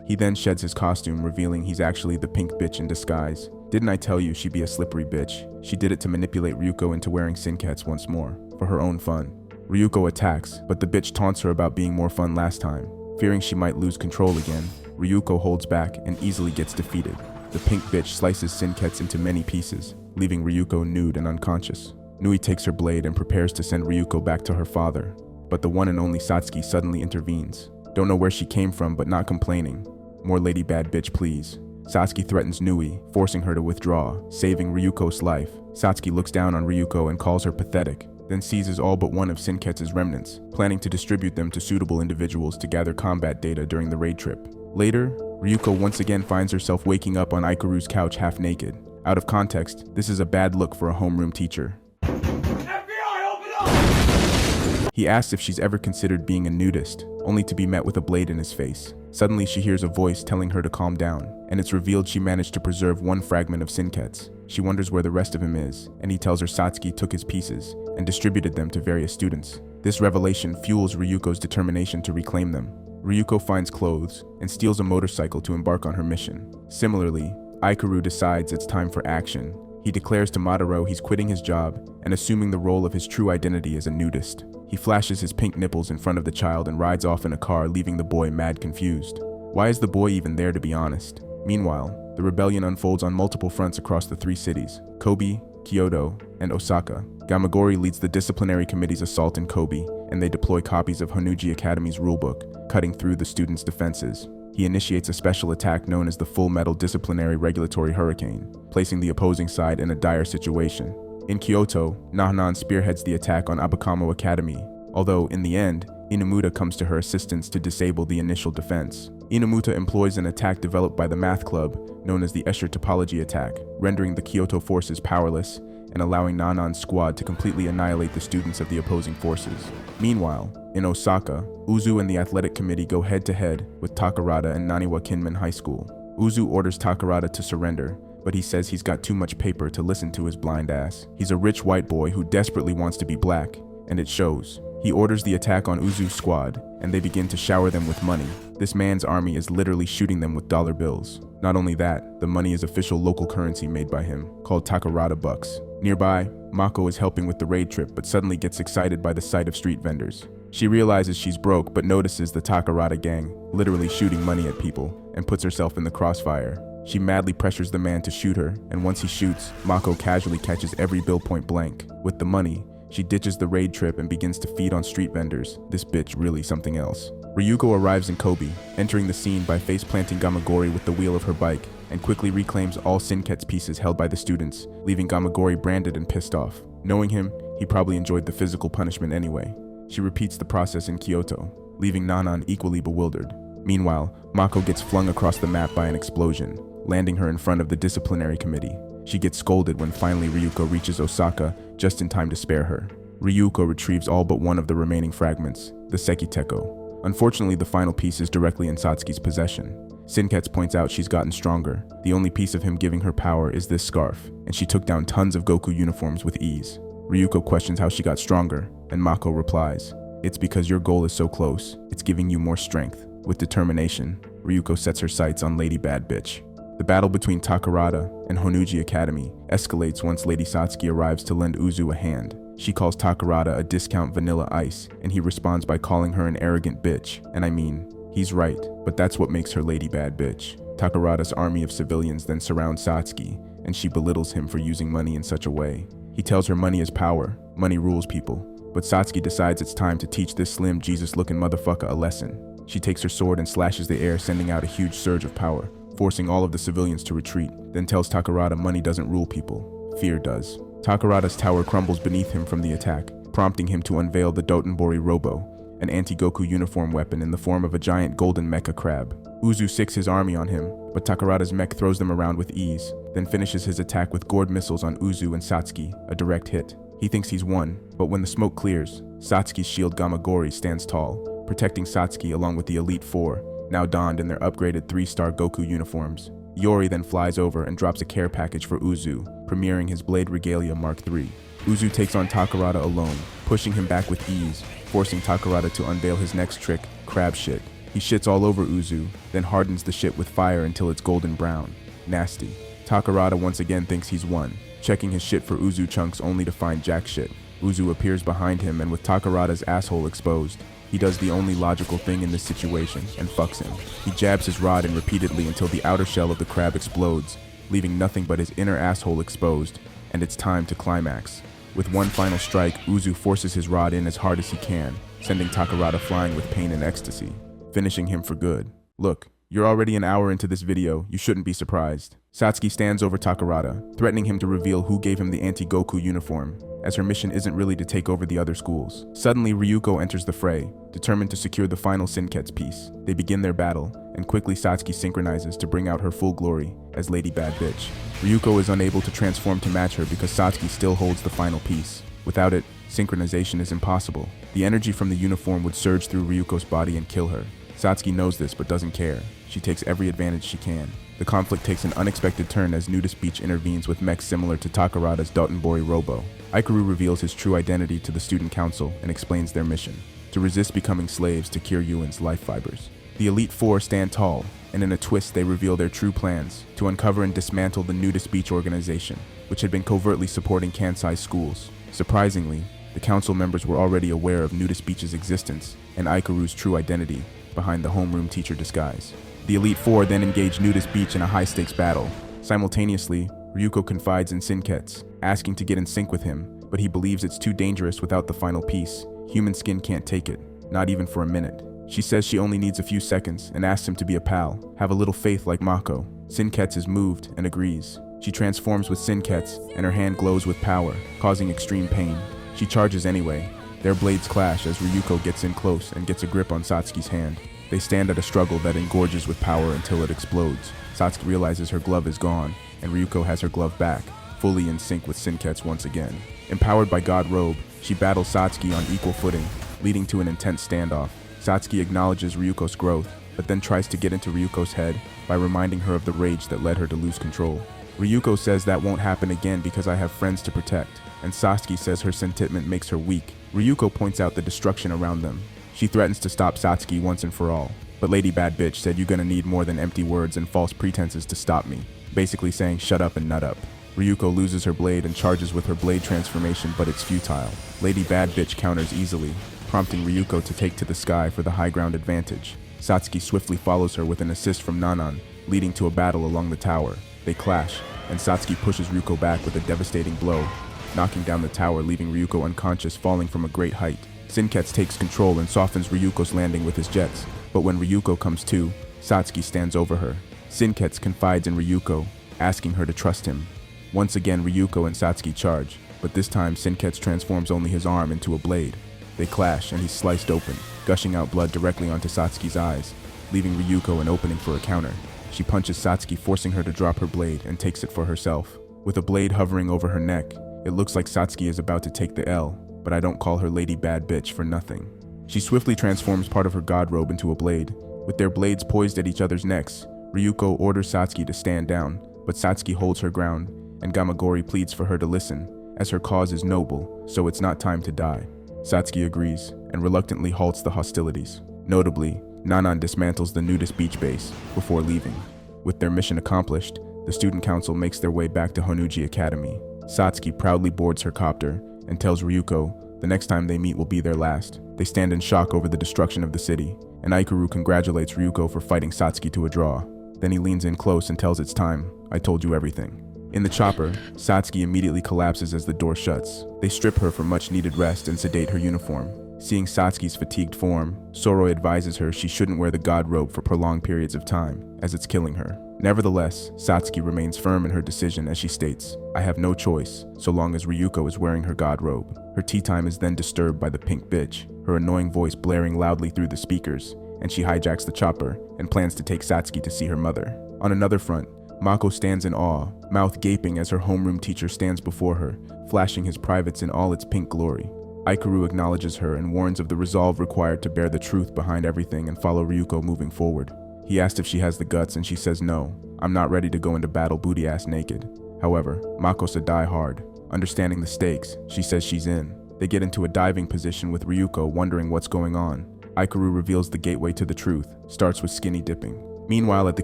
He then sheds his costume, revealing he's actually the pink bitch in disguise. Didn't I tell you she'd be a slippery bitch? She did it to manipulate Ryuko into wearing Sinkets once more, for her own fun. Ryuko attacks, but the bitch taunts her about being more fun last time. Fearing she might lose control again, Ryuko holds back and easily gets defeated. The pink bitch slices Sinkets into many pieces, leaving Ryuko nude and unconscious. Nui takes her blade and prepares to send Ryuko back to her father, but the one and only Satsuki suddenly intervenes. Don't know where she came from, but not complaining. "More Lady Bad Bitch, please." Satsuki threatens Nui, forcing her to withdraw, saving Ryuko's life. Satsuki looks down on Ryuko and calls her pathetic, then seizes all but one of Sinkets' remnants, planning to distribute them to suitable individuals to gather combat data during the raid trip. Later, Ryuko once again finds herself waking up on Aikaru's couch half naked. Out of context, this is a bad look for a homeroom teacher. FBI, open up! He asks if she's ever considered being a nudist, only to be met with a blade in his face. Suddenly she hears a voice telling her to calm down, and it's revealed she managed to preserve one fragment of Sinkets. She wonders where the rest of him is, and he tells her Satsuki took his pieces and distributed them to various students. This revelation fuels Ryuko's determination to reclaim them. Ryuko finds clothes and steals a motorcycle to embark on her mission. Similarly, Aikaru decides it's time for action. He declares to Madaro he's quitting his job and assuming the role of his true identity as a nudist. He flashes his pink nipples in front of the child and rides off in a car, leaving the boy mad confused. Why is the boy even there, to be honest? Meanwhile, the rebellion unfolds on multiple fronts across the three cities, Kobe, Kyoto, and Osaka. Gamagori leads the disciplinary committee's assault in Kobe, and they deploy copies of Honuji Academy's rulebook, cutting through the students' defenses. He initiates a special attack known as the Full Metal Disciplinary Regulatory Hurricane, placing the opposing side in a dire situation. In Kyoto, Nahanan spearheads the attack on Abukamo Academy, although, in the end, Inamuda comes to her assistance to disable the initial defense. Inamuta employs an attack developed by the math club known as the Escher topology attack, rendering the Kyoto forces powerless and allowing Nanan's squad to completely annihilate the students of the opposing forces. Meanwhile, in Osaka, Uzu and the athletic committee go head-to-head with Takarada and Naniwa Kinmen High School. Uzu orders Takarada to surrender, but he says he's got too much paper to listen to his blind ass. He's a rich white boy who desperately wants to be black, and it shows. He orders the attack on Uzu's squad, and they begin to shower them with money. This man's army is literally shooting them with dollar bills. Not only that, the money is official local currency made by him, called Takarada bucks. Nearby, Mako is helping with the raid trip but suddenly gets excited by the sight of street vendors. She realizes she's broke but notices the Takarada gang literally shooting money at people and puts herself in the crossfire. She madly pressures the man to shoot her, and once he shoots, Mako casually catches every bill point blank. With the money, she ditches the raid trip and begins to feed on street vendors. This bitch really something else. Ryuko arrives in Kobe, entering the scene by face-planting Gamagori with the wheel of her bike, and quickly reclaims all Sinket's pieces held by the students, leaving Gamagori branded and pissed off. Knowing him, he probably enjoyed the physical punishment anyway. She repeats the process in Kyoto, leaving Nanan equally bewildered. Meanwhile, Mako gets flung across the map by an explosion, landing her in front of the disciplinary committee. She gets scolded when finally Ryuko reaches Osaka just in time to spare her. Ryuko retrieves all but one of the remaining fragments, the Sekiteko. Unfortunately, the final piece is directly in Satsuki's possession. Sinketsu points out she's gotten stronger. The only piece of him giving her power is this scarf, and she took down tons of Goku uniforms with ease. Ryuko questions how she got stronger, and Mako replies, "It's because your goal is so close. It's giving you more strength." With determination, Ryuko sets her sights on Lady Bad Bitch. The battle between Takarada and Honuji Academy escalates once Lady Satsuki arrives to lend Uzu a hand. She calls Takarada a discount vanilla ice, and he responds by calling her an arrogant bitch. And I mean, he's right, but that's what makes her Lady Bad Bitch. Takarada's army of civilians then surrounds Satsuki, and she belittles him for using money in such a way. He tells her money is power, money rules people. But Satsuki decides it's time to teach this slim Jesus-looking motherfucker a lesson. She takes her sword and slashes the air, sending out a huge surge of power, forcing all of the civilians to retreat, then tells Takarada money doesn't rule people, fear does. Takarada's tower crumbles beneath him from the attack, prompting him to unveil the Dotonbori Robo, an anti-Goku uniform weapon in the form of a giant golden mecha crab. Uzu sicks his army on him, but Takarada's mech throws them around with ease, then finishes his attack with gourd missiles on Uzu and Satsuki, a direct hit. He thinks he's won, but when the smoke clears, Satsuki's shield Gamagori stands tall, protecting Satsuki along with the Elite Four, now donned in their upgraded 3-star Goku uniforms. Yori then flies over and drops a care package for Uzu, premiering his Blade Regalia Mark III. Uzu takes on Takarada alone, pushing him back with ease, forcing Takarada to unveil his next trick, Crab Shit. He shits all over Uzu, then hardens the shit with fire until it's golden brown. Nasty. Takarada once again thinks he's won, checking his shit for Uzu chunks only to find jack shit. Uzu appears behind him, and with Takarada's asshole exposed, he does the only logical thing in this situation and fucks him. He jabs his rod in repeatedly until the outer shell of the crab explodes, leaving nothing but his inner asshole exposed, and it's time to climax. With one final strike, Uzu forces his rod in as hard as he can, sending Takarada flying with pain and ecstasy, finishing him for good. Look, you're already an hour into this video, you shouldn't be surprised. Satsuki stands over Takarada, threatening him to reveal who gave him the anti-Goku uniform, as her mission isn't really to take over the other schools. Suddenly, Ryuko enters the fray, determined to secure the final Sinketsu piece. They begin their battle, and quickly Satsuki synchronizes to bring out her full glory as Lady Bad Bitch. Ryuko is unable to transform to match her because Satsuki still holds the final piece. Without it, synchronization is impossible. The energy from the uniform would surge through Ryuko's body and kill her. Satsuki knows this but doesn't care. She takes every advantage she can. The conflict takes an unexpected turn as Nudist Beach intervenes with mechs similar to Takarada's Dotonbori Robo. Ikaru reveals his true identity to the student council and explains their mission: to resist becoming slaves to cure Ewan's life fibers. The Elite Four stand tall, and in a twist they reveal their true plans to uncover and dismantle the Nudist Beach organization, which had been covertly supporting Kansai schools. Surprisingly, the council members were already aware of Nudist Beach's existence and Ikaru's true identity behind the homeroom teacher disguise. The Elite Four then engage Nudist Beach in a high-stakes battle. Simultaneously, Ryuko confides in Sinketsu, asking to get in sync with him, but he believes it's too dangerous without the final piece. Human skin can't take it, not even for a minute. She says she only needs a few seconds and asks him to be a pal, have a little faith like Mako. Sinketsu is moved and agrees. She transforms with Sinketsu, and her hand glows with power, causing extreme pain. She charges anyway. Their blades clash as Ryuko gets in close and gets a grip on Satsuki's hand. They stand at a struggle that engorges with power until it explodes. Satsuki realizes her glove is gone, and Ryuko has her glove back, fully in sync with Senketsu once again. Empowered by God Robe, she battles Satsuki on equal footing, leading to an intense standoff. Satsuki acknowledges Ryuko's growth, but then tries to get into Ryuko's head by reminding her of the rage that led her to lose control. Ryuko says that won't happen again because I have friends to protect, and Satsuki says her sentiment makes her weak. Ryuko points out the destruction around them. She threatens to stop Satsuki once and for all, but Lady Bad Bitch said you're gonna need more than empty words and false pretenses to stop me, basically saying shut up and nut up. Ryuko loses her blade and charges with her blade transformation, but it's futile. Lady Bad Bitch counters easily, prompting Ryuko to take to the sky for the high ground advantage. Satsuki swiftly follows her with an assist from Nanan, leading to a battle along the tower. They clash, and Satsuki pushes Ryuko back with a devastating blow, knocking down the tower, leaving Ryuko unconscious, falling from a great height. Senketsu takes control and softens Ryuko's landing with his jets, but when Ryuko comes to, Satsuki stands over her. Senketsu confides in Ryuko, asking her to trust him. Once again, Ryuko and Satsuki charge, but this time Senketsu transforms only his arm into a blade. They clash and he's sliced open, gushing out blood directly onto Satsuki's eyes, leaving Ryuko an opening for a counter. She punches Satsuki, forcing her to drop her blade, and takes it for herself. With a blade hovering over her neck, it looks like Satsuki is about to take the L, but I don't call her Lady Bad Bitch for nothing. She swiftly transforms part of her god robe into a blade. With their blades poised at each other's necks, Ryuko orders Satsuki to stand down, but Satsuki holds her ground, and Gamagori pleads for her to listen, as her cause is noble, so it's not time to die. Satsuki agrees, and reluctantly halts the hostilities. Notably, Nanan dismantles the nudist beach base before leaving. With their mission accomplished, the student council makes their way back to Honuji Academy. Satsuki proudly boards her copter and tells Ryuko the next time they meet will be their last. They stand in shock over the destruction of the city, and Aikaru congratulates Ryuko for fighting Satsuki to a draw. Then he leans in close and tells it's time. I told you everything. In the chopper, Satsuki immediately collapses as the door shuts. They strip her for much needed rest and sedate her uniform. Seeing Satsuki's fatigued form, Soroi advises her she shouldn't wear the god robe for prolonged periods of time, as it's killing her. Nevertheless, Satsuki remains firm in her decision as she states, I have no choice, so long as Ryuko is wearing her god robe. Her tea time is then disturbed by the pink bitch, her annoying voice blaring loudly through the speakers, and she hijacks the chopper and plans to take Satsuki to see her mother. On another front, Mako stands in awe, mouth gaping as her homeroom teacher stands before her, flashing his privates in all its pink glory. Aikaru acknowledges her and warns of the resolve required to bear the truth behind everything and follow Ryuko moving forward. He asks if she has the guts and she says no, I'm not ready to go into battle booty-ass naked. However, Mako's a die-hard. Understanding the stakes, she says she's in. They get into a diving position with Ryuko wondering what's going on. Aikaru reveals the gateway to the truth, starts with skinny dipping. Meanwhile, at the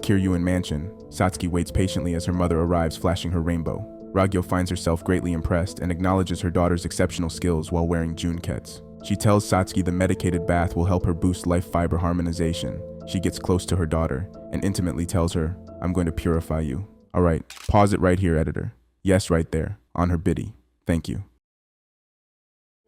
Kiryuin mansion, Satsuki waits patiently as her mother arrives flashing her rainbow. Ragyo finds herself greatly impressed and acknowledges her daughter's exceptional skills while wearing Junkets. She tells Satsuki the medicated bath will help her boost life fiber harmonization. She gets close to her daughter and intimately tells her, I'm going to purify you. Alright, pause it right here, editor. Yes, right there, on her biddy. Thank you.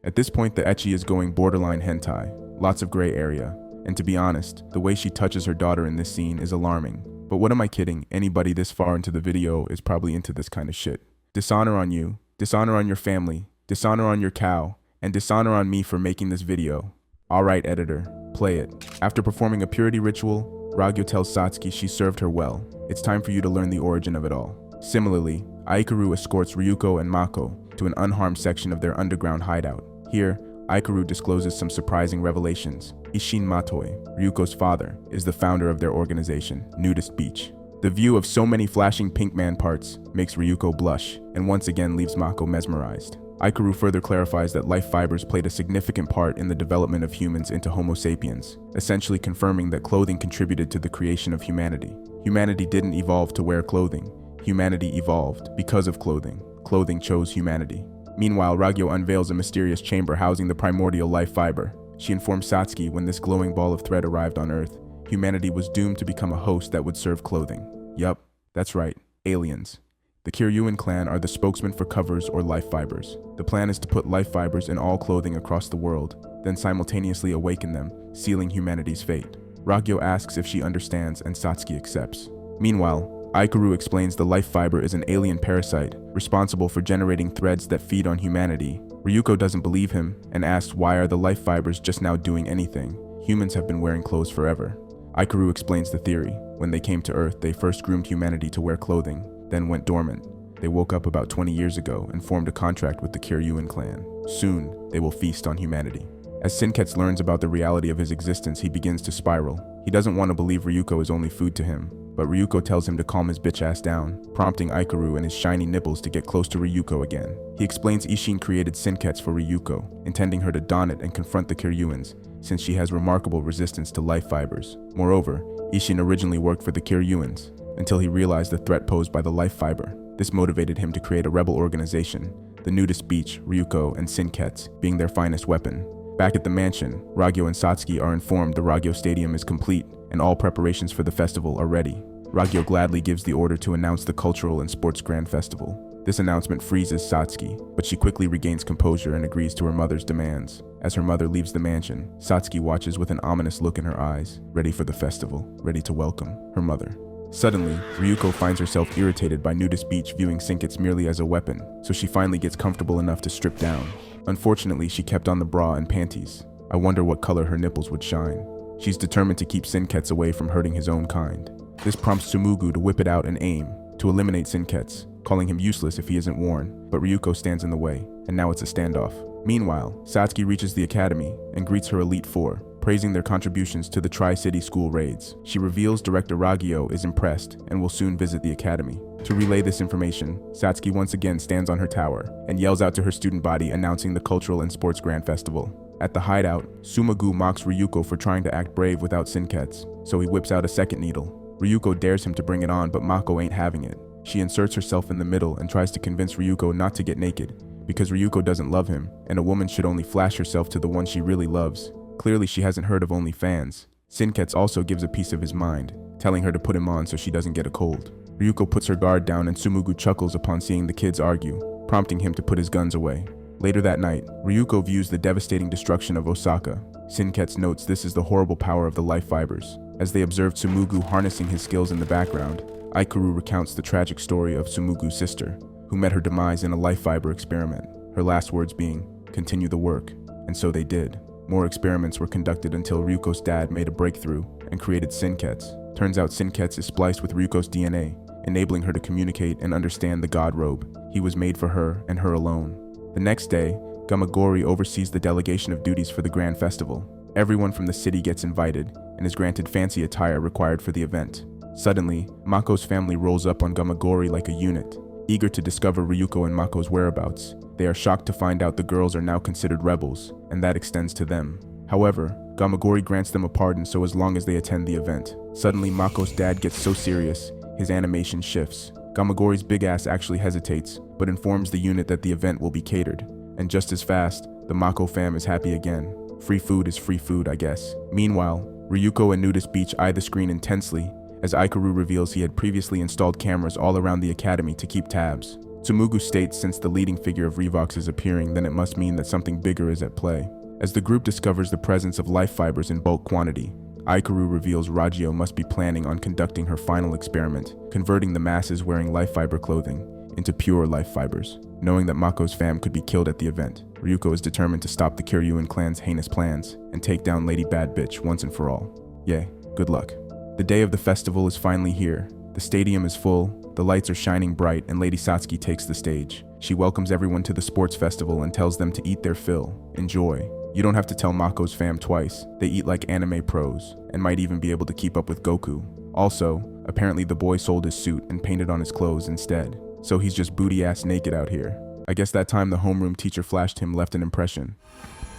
At this point, the ecchi is going borderline hentai, lots of gray area. And to be honest, the way she touches her daughter in this scene is alarming. But what am I kidding? Anybody this far into the video is probably into this kind of shit. Dishonor on you, dishonor on your family, dishonor on your cow, and dishonor on me for making this video. Alright, editor, play it. After performing a purity ritual, Ragyo tells Satsuki she served her well. It's time for you to learn the origin of it all. Similarly, Aikaru escorts Ryuko and Mako to an unharmed section of their underground hideout. Here, Aikaru discloses some surprising revelations. Ishin Matoi, Ryuko's father, is the founder of their organization, Nudist Beach. The view of so many flashing pink man parts makes Ryuko blush, and once again leaves Mako mesmerized. Aikaru further clarifies that life fibers played a significant part in the development of humans into Homo sapiens, essentially confirming that clothing contributed to the creation of humanity. Humanity didn't evolve to wear clothing. Humanity evolved because of clothing. Clothing chose humanity. Meanwhile, Ragyo unveils a mysterious chamber housing the primordial life fiber. She informs Satsuki when this glowing ball of thread arrived on Earth, humanity was doomed to become a host that would serve clothing. Yup, that's right, aliens. The Kiryuin clan are the spokesman for covers or life fibers. The plan is to put life fibers in all clothing across the world, then simultaneously awaken them, sealing humanity's fate. Ragyo asks if she understands and Satsuki accepts. Meanwhile, Aikaru explains the life fiber is an alien parasite, responsible for generating threads that feed on humanity. Ryuko doesn't believe him and asks why are the life fibers just now doing anything? Humans have been wearing clothes forever. Ikaru explains the theory. When they came to Earth, they first groomed humanity to wear clothing, then went dormant. They woke up about 20 years ago and formed a contract with the Kiryuin clan. Soon, they will feast on humanity. As Sinketsu learns about the reality of his existence, he begins to spiral. He doesn't want to believe Ryuko is only food to him, but Ryuko tells him to calm his bitch ass down, prompting Ikaru and his shiny nipples to get close to Ryuko again. He explains Ishin created Sinketsu for Ryuko, intending her to don it and confront the Kiryuins, since she has remarkable resistance to life fibers. Moreover, Ishin originally worked for the Kiryuins, until he realized the threat posed by the life fiber. This motivated him to create a rebel organization, the nudist beach, Ryuko, and Sinketsu being their finest weapon. Back at the mansion, Ragyo and Satsuki are informed the Ragyo Stadium is complete and all preparations for the festival are ready. Ragyo gladly gives the order to announce the Cultural and Sports Grand Festival. This announcement freezes Satsuki, but she quickly regains composure and agrees to her mother's demands. As her mother leaves the mansion, Satsuki watches with an ominous look in her eyes, ready for the festival, ready to welcome her mother. Suddenly, Ryuko finds herself irritated by Nudist Beach viewing Sinketsu merely as a weapon, so she finally gets comfortable enough to strip down. Unfortunately, she kept on the bra and panties. I wonder what color her nipples would shine. She's determined to keep Sinketsu away from hurting his own kind. This prompts Tsumugu to whip it out and aim, to eliminate Sinketsu, calling him useless if he isn't worn, but Ryuko stands in the way, and now it's a standoff. Meanwhile, Satsuki reaches the academy and greets her Elite Four, praising their contributions to the Tri-City school raids. She reveals Director Ragyo is impressed and will soon visit the academy. To relay this information, Satsuki once again stands on her tower and yells out to her student body announcing the Cultural and Sports Grand Festival. At the hideout, Sumagu mocks Ryuko for trying to act brave without Sinketsu, so he whips out a second needle. Ryuko dares him to bring it on, but Mako ain't having it. She inserts herself in the middle and tries to convince Ryuko not to get naked, because Ryuko doesn't love him, and a woman should only flash herself to the one she really loves. Clearly she hasn't heard of OnlyFans. Sinketsu also gives a piece of his mind, telling her to put him on so she doesn't get a cold. Ryuko puts her guard down and Tsumugu chuckles upon seeing the kids argue, prompting him to put his guns away. Later that night, Ryuko views the devastating destruction of Osaka. Sinketsu notes this is the horrible power of the life fibers. As they observe Tsumugu harnessing his skills in the background, Ikaru recounts the tragic story of Tsumugu's sister, who met her demise in a life fiber experiment, her last words being, "Continue the work," and so they did. More experiments were conducted until Ryuko's dad made a breakthrough and created Sinketsu. Turns out Sinketsu is spliced with Ryuko's DNA, enabling her to communicate and understand the god robe. He was made for her and her alone. The next day, Gamagori oversees the delegation of duties for the Grand Festival. Everyone from the city gets invited and is granted fancy attire required for the event. Suddenly, Mako's family rolls up on Gamagori like a unit. Eager to discover Ryuko and Mako's whereabouts, they are shocked to find out the girls are now considered rebels, and that extends to them. However, Gamagori grants them a pardon so as long as they attend the event. Suddenly, Mako's dad gets so serious, his animation shifts. Gamagori's big ass actually hesitates, but informs the unit that the event will be catered. And just as fast, the Mako fam is happy again. Free food is free food, I guess. Meanwhile, Ryuko and Nudist Beach eye the screen intensely, as Ikaru reveals he had previously installed cameras all around the academy to keep tabs. Tsumugu states since the leading figure of Revox is appearing, then it must mean that something bigger is at play. As the group discovers the presence of life fibers in bulk quantity, Ikaru reveals Ragyo must be planning on conducting her final experiment, converting the masses wearing life fiber clothing into pure life fibers. Knowing that Mako's fam could be killed at the event, Ryuko is determined to stop the Kiryuin clan's heinous plans and take down Lady Bad Bitch once and for all. Yay, good luck. The day of the festival is finally here. The stadium is full, the lights are shining bright, and Lady Satsuki takes the stage. She welcomes everyone to the sports festival and tells them to eat their fill. Enjoy. You don't have to tell Mako's fam twice. They eat like anime pros, and might even be able to keep up with Goku. Also, apparently the boy sold his suit and painted on his clothes instead. So he's just booty-ass naked out here. I guess that time the homeroom teacher flashed him left an impression.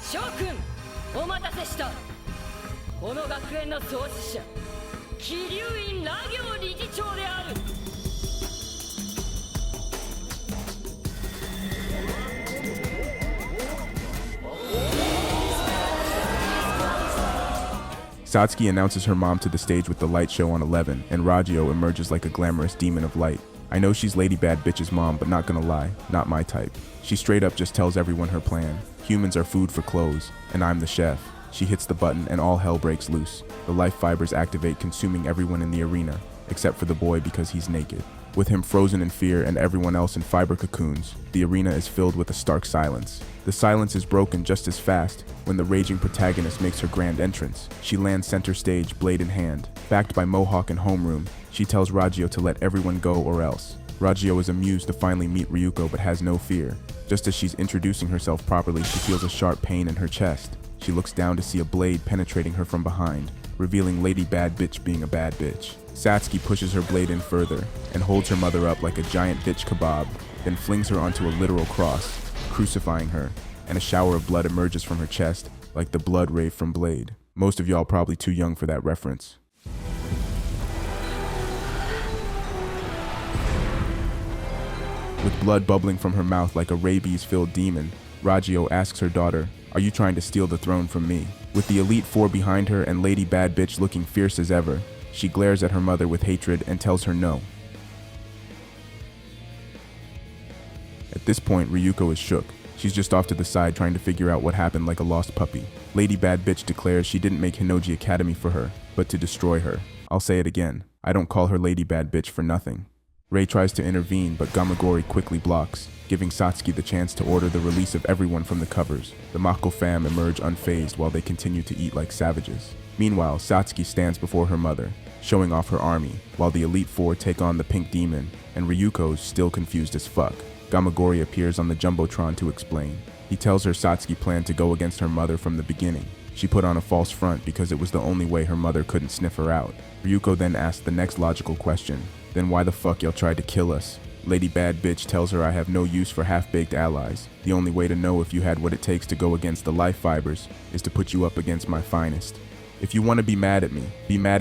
Shokun, お待たせした。この学園の創始者、桐生院ラ行理事長である。Satsuki announces her mom to the stage with the light show on 11, and Ragyo emerges like a glamorous demon of light. I know she's Lady Bad Bitch's mom, but not gonna lie, not my type. She straight up just tells everyone her plan. Humans are food for clothes, and I'm the chef. She hits the button and all hell breaks loose. The life fibers activate, consuming everyone in the arena, except for the boy because he's naked. With him frozen in fear and everyone else in fiber cocoons, the arena is filled with a stark silence. The silence is broken just as fast when the raging protagonist makes her grand entrance. She lands center stage, blade in hand. Backed by Mohawk and Homeroom, she tells Ragio to let everyone go or else. Ragio is amused to finally meet Ryuko but has no fear. Just as she's introducing herself properly, she feels a sharp pain in her chest. She looks down to see a blade penetrating her from behind, revealing Lady Bad Bitch being a bad bitch. Satsuki pushes her blade in further and holds her mother up like a giant bitch kebab, then flings her onto a literal cross, crucifying her, and a shower of blood emerges from her chest like the blood rave from Blade. Most of y'all probably too young for that reference. With blood bubbling from her mouth like a rabies-filled demon, Ragio asks her daughter, "Are you trying to steal the throne from me?" With the Elite Four behind her and Lady Bad Bitch looking fierce as ever, she glares at her mother with hatred and tells her no. At this point, Ryuko is shook. She's just off to the side trying to figure out what happened like a lost puppy. Lady Bad Bitch declares she didn't make Hinoji Academy for her, but to destroy her. I'll say it again, I don't call her Lady Bad Bitch for nothing. Rei tries to intervene, but Gamagori quickly blocks, giving Satsuki the chance to order the release of everyone from the covers. The Mako fam emerge unfazed while they continue to eat like savages. Meanwhile, Satsuki stands before her mother, showing off her army, while the Elite Four take on the Pink Demon, and Ryuko's still confused as fuck. Gamagori appears on the Jumbotron to explain. He tells her Satsuki planned to go against her mother from the beginning. She put on a false front because it was the only way her mother couldn't sniff her out. Ryuko then asks the next logical question. Then why the fuck y'all tried to kill us? Lady Bad Bitch tells her I have no use for half-baked allies. The only way to know if you had what it takes to go against the life fibers is to put you up against my finest. If you want to be mad at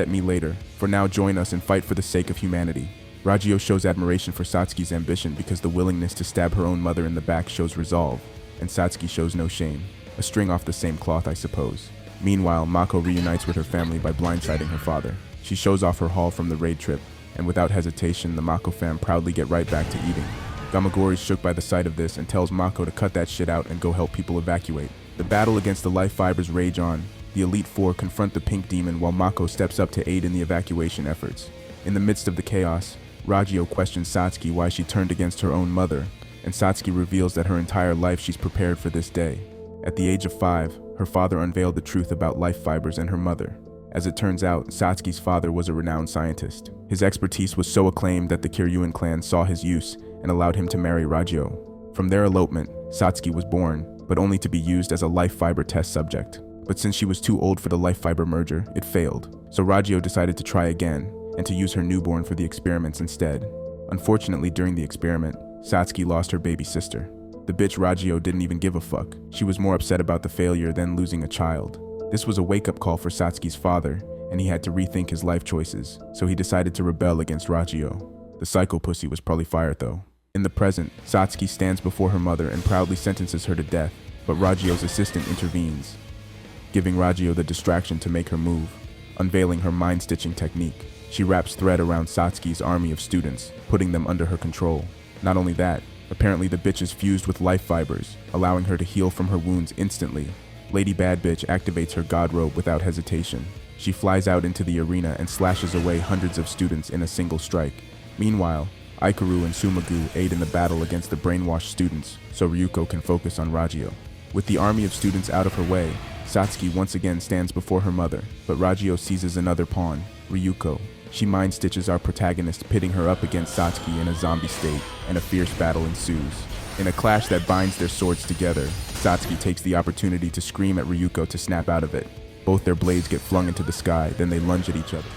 me later. For now, join us and fight for the sake of humanity. Ragio shows admiration for Satsuki's ambition because the willingness to stab her own mother in the back shows resolve, and Satsuki shows no shame. A string off the same cloth, I suppose. Meanwhile, Mako reunites with her family by blindsiding her father. She shows off her haul from the raid trip, and without hesitation, the Mako fam proudly get right back to eating. Gamagori is shook by the sight of this and tells Mako to cut that shit out and go help people evacuate. The battle against the life fibers rage on. The Elite Four confront the Pink Demon while Mako steps up to aid in the evacuation efforts. In the midst of the chaos, Ragio questions Satsuki why she turned against her own mother, and Satsuki reveals that her entire life she's prepared for this day. At the age of 5, her father unveiled the truth about life fibers and her mother. As it turns out, Satsuki's father was a renowned scientist. His expertise was so acclaimed that the Kiryuin clan saw his use and allowed him to marry Ragio. From their elopement, Satsuki was born, but only to be used as a life fiber test subject. But since she was too old for the life fiber merger, it failed. So Ragio decided to try again, and to use her newborn for the experiments instead. Unfortunately, during the experiment, Satsuki lost her baby sister. The bitch Ragio didn't even give a fuck. She was more upset about the failure than losing a child. This was a wake-up call for Satsuki's father, and he had to rethink his life choices, so he decided to rebel against Ragio. The psycho pussy was probably fired though. In the present, Satsuki stands before her mother and proudly sentences her to death, but Ragio's assistant intervenes, giving Ragio the distraction to make her move, unveiling her mind-stitching technique. She wraps thread around Satsuki's army of students, putting them under her control. Not only that, apparently the bitch is fused with life fibers, allowing her to heal from her wounds instantly. Lady Bad Bitch activates her god robe without hesitation. She flies out into the arena and slashes away hundreds of students in a single strike. Meanwhile, Aikaru and Sumagu aid in the battle against the brainwashed students, so Ryuko can focus on Ragio. With the army of students out of her way, Satsuki once again stands before her mother, but Ragio seizes another pawn, Ryuko. She mind-stitches our protagonist, pitting her up against Satsuki in a zombie state, and a fierce battle ensues. In a clash that binds their swords together, Satsuki takes the opportunity to scream at Ryuko to snap out of it. Both their blades get flung into the sky, then they lunge at each other.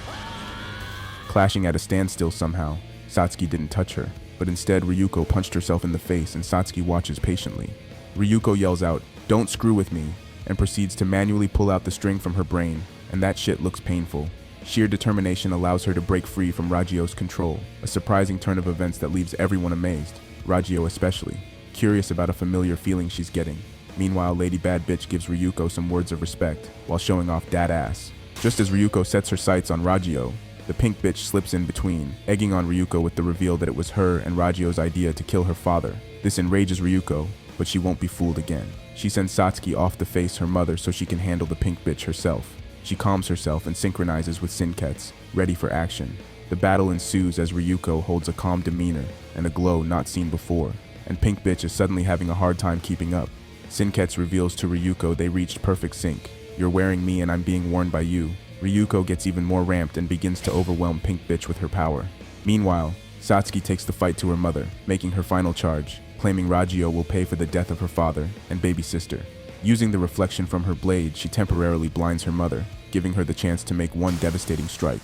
Clashing at a standstill somehow, Satsuki didn't touch her, but instead Ryuko punched herself in the face and Satsuki watches patiently. Ryuko yells out, "Don't screw with me," and proceeds to manually pull out the string from her brain, and that shit looks painful. Sheer determination allows her to break free from Ragio's control, a surprising turn of events that leaves everyone amazed, Ragio especially, curious about a familiar feeling she's getting. Meanwhile, Lady Bad Bitch gives Ryuko some words of respect, while showing off dad ass. Just as Ryuko sets her sights on Ragio, the pink bitch slips in between, egging on Ryuko with the reveal that it was her and Ragio's idea to kill her father. This enrages Ryuko, but she won't be fooled again. She sends Satsuki off to face her mother so she can handle the pink bitch herself. She calms herself and synchronizes with Sinkets, ready for action. The battle ensues as Ryuko holds a calm demeanor and a glow not seen before, and Pink Bitch is suddenly having a hard time keeping up. Sinketsu reveals to Ryuko they reached perfect sync. You're wearing me and I'm being worn by you. Ryuko gets even more ramped and begins to overwhelm Pink Bitch with her power. Meanwhile, Satsuki takes the fight to her mother, making her final charge, claiming Ragio will pay for the death of her father and baby sister. Using the reflection from her blade, she temporarily blinds her mother, giving her the chance to make one devastating strike.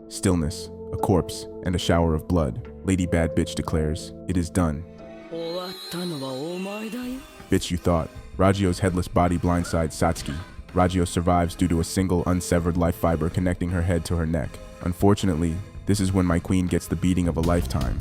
Stillness, a corpse, and a shower of blood. Lady Bad Bitch declares, "It is done." 終わったのはお前だよ Bitch, you thought. Ragio's headless body blindsides Satsuki. Ragio survives due to a single unsevered life fiber connecting her head to her neck. Unfortunately, this is when my queen gets the beating of a lifetime.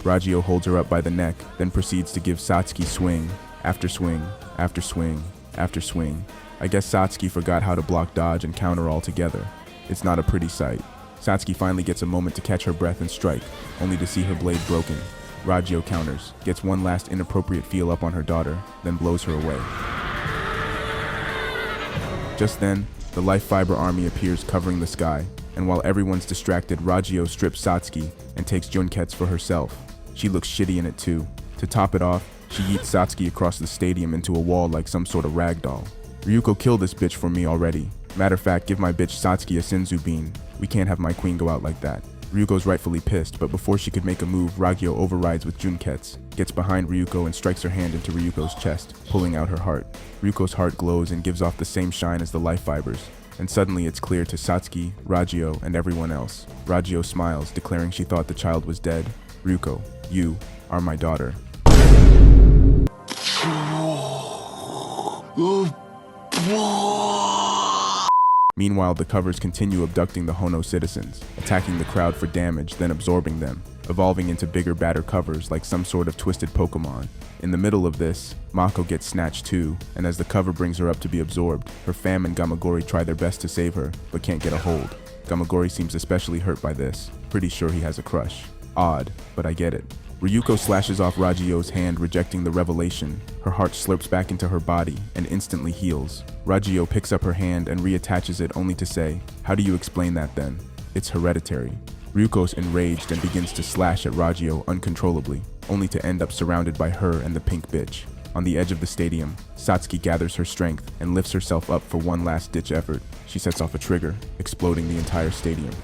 Ragio holds her up by the neck, then proceeds to give Satsuki swing, after swing, after swing, after swing. I guess Satsuki forgot how to block dodge and counter all together. It's not a pretty sight. Satsuki finally gets a moment to catch her breath and strike, only to see her blade broken. Ragio counters, gets one last inappropriate feel up on her daughter, then blows her away. Just then, the life fiber army appears covering the sky, and while everyone's distracted, Ragio strips Satsuki and takes Junketsu for herself. She looks shitty in it too. To top it off, she yeets Satsuki across the stadium into a wall like some sort of rag doll. Ryuko killed this bitch for me already. Matter of fact, give my bitch Satsuki a Senzu bean. We can't have my queen go out like that. Ryuko's rightfully pissed, but before she could make a move, Ragio overrides with Junketsu, gets behind Ryuko and strikes her hand into Ryuko's chest, pulling out her heart. Ryuko's heart glows and gives off the same shine as the life fibers, and suddenly it's clear to Satsuki, Ragio, and everyone else. Ragio smiles, declaring she thought the child was dead. Ryuko, you are my daughter. Meanwhile, the covers continue abducting the Hono citizens, attacking the crowd for damage, then absorbing them, evolving into bigger, badder covers like some sort of twisted Pokemon. In the middle of this, Mako gets snatched too, and as the cover brings her up to be absorbed, her fam and Gamagori try their best to save her, but can't get a hold. Gamagori seems especially hurt by this, pretty sure he has a crush. Odd, but I get it. Ryuko slashes off Ragio's hand, rejecting the revelation. Her heart slurps back into her body and instantly heals. Ragio picks up her hand and reattaches it only to say, "How do you explain that then? It's hereditary." Ryuko's enraged and begins to slash at Ragio uncontrollably, only to end up surrounded by her and the Pink Bitch. On the edge of the stadium, Satsuki gathers her strength and lifts herself up for one last-ditch effort. She sets off a trigger, exploding the entire stadium.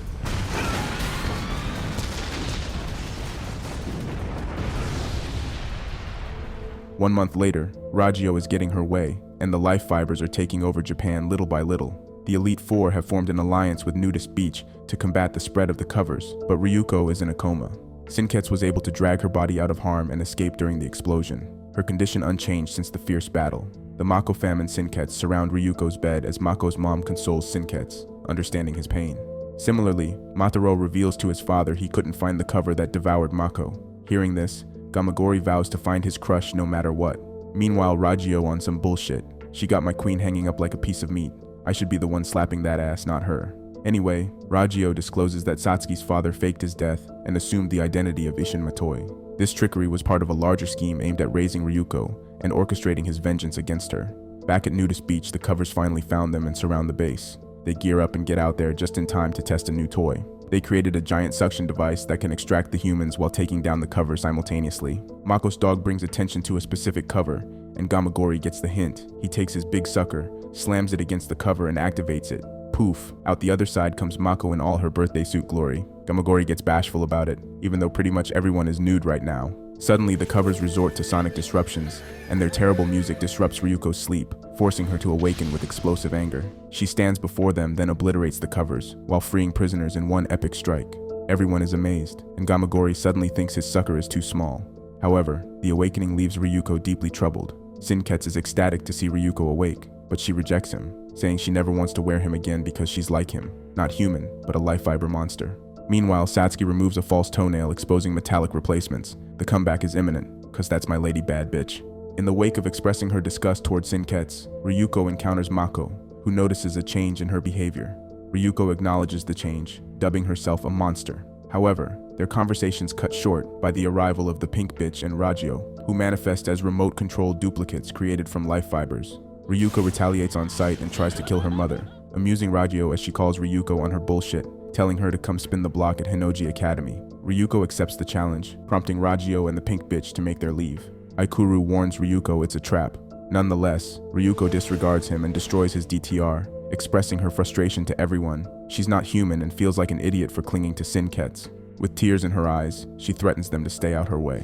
One month later, Ragio is getting her way, and the life fibers are taking over Japan little by little. The Elite Four have formed an alliance with Nudist Beach to combat the spread of the covers, but Ryuko is in a coma. Sinketsu was able to drag her body out of harm and escape during the explosion, her condition unchanged since the fierce battle. The Mako fam and Sinketsu surround Ryuko's bed as Mako's mom consoles Sinketsu, understanding his pain. Similarly, Mataro reveals to his father he couldn't find the cover that devoured Mako. Hearing this, Gamagori vows to find his crush no matter what. Meanwhile, Ragio on some bullshit. She got my queen hanging up like a piece of meat. I should be the one slapping that ass, not her. Anyway, Ragio discloses that Satsuki's father faked his death and assumed the identity of Isshin Matoi. This trickery was part of a larger scheme aimed at raising Ryuko and orchestrating his vengeance against her. Back at Nudist Beach, the covers finally found them and surround the base. They gear up and get out there just in time to test a new toy. They created a giant suction device that can extract the humans while taking down the cover simultaneously. Mako's dog brings attention to a specific cover, and Gamagori gets the hint. He takes his big sucker, slams it against the cover and activates it. Poof, out the other side comes Mako in all her birthday suit glory. Gamagori gets bashful about it, even though pretty much everyone is nude right now. Suddenly, the covers resort to sonic disruptions, and their terrible music disrupts Ryuko's sleep, forcing her to awaken with explosive anger. She stands before them, then obliterates the covers, while freeing prisoners in one epic strike. Everyone is amazed, and Gamagori suddenly thinks his sucker is too small. However, the awakening leaves Ryuko deeply troubled. Sinketsu is ecstatic to see Ryuko awake, but she rejects him, saying she never wants to wear him again because she's like him, not human, but a life fiber monster. Meanwhile, Satsuki removes a false toenail, exposing metallic replacements. The comeback is imminent, cause that's my lady bad bitch. In the wake of expressing her disgust towards Sinketsu, Ryuko encounters Mako, who notices a change in her behavior. Ryuko acknowledges the change, dubbing herself a monster. However, their conversations cut short by the arrival of the Pink Bitch and Ragio, who manifest as remote-controlled duplicates created from life fibers. Ryuko retaliates on sight and tries to kill her mother, amusing Ragio as she calls Ryuko on her bullshit, telling her to come spin the block at Hinoji Academy. Ryuko accepts the challenge, prompting Ragio and the pink bitch to make their leave. Aikuru warns Ryuko it's a trap. Nonetheless, Ryuko disregards him and destroys his DTR, expressing her frustration to everyone. She's not human and feels like an idiot for clinging to Sinkets. With tears in her eyes, she threatens them to stay out her way.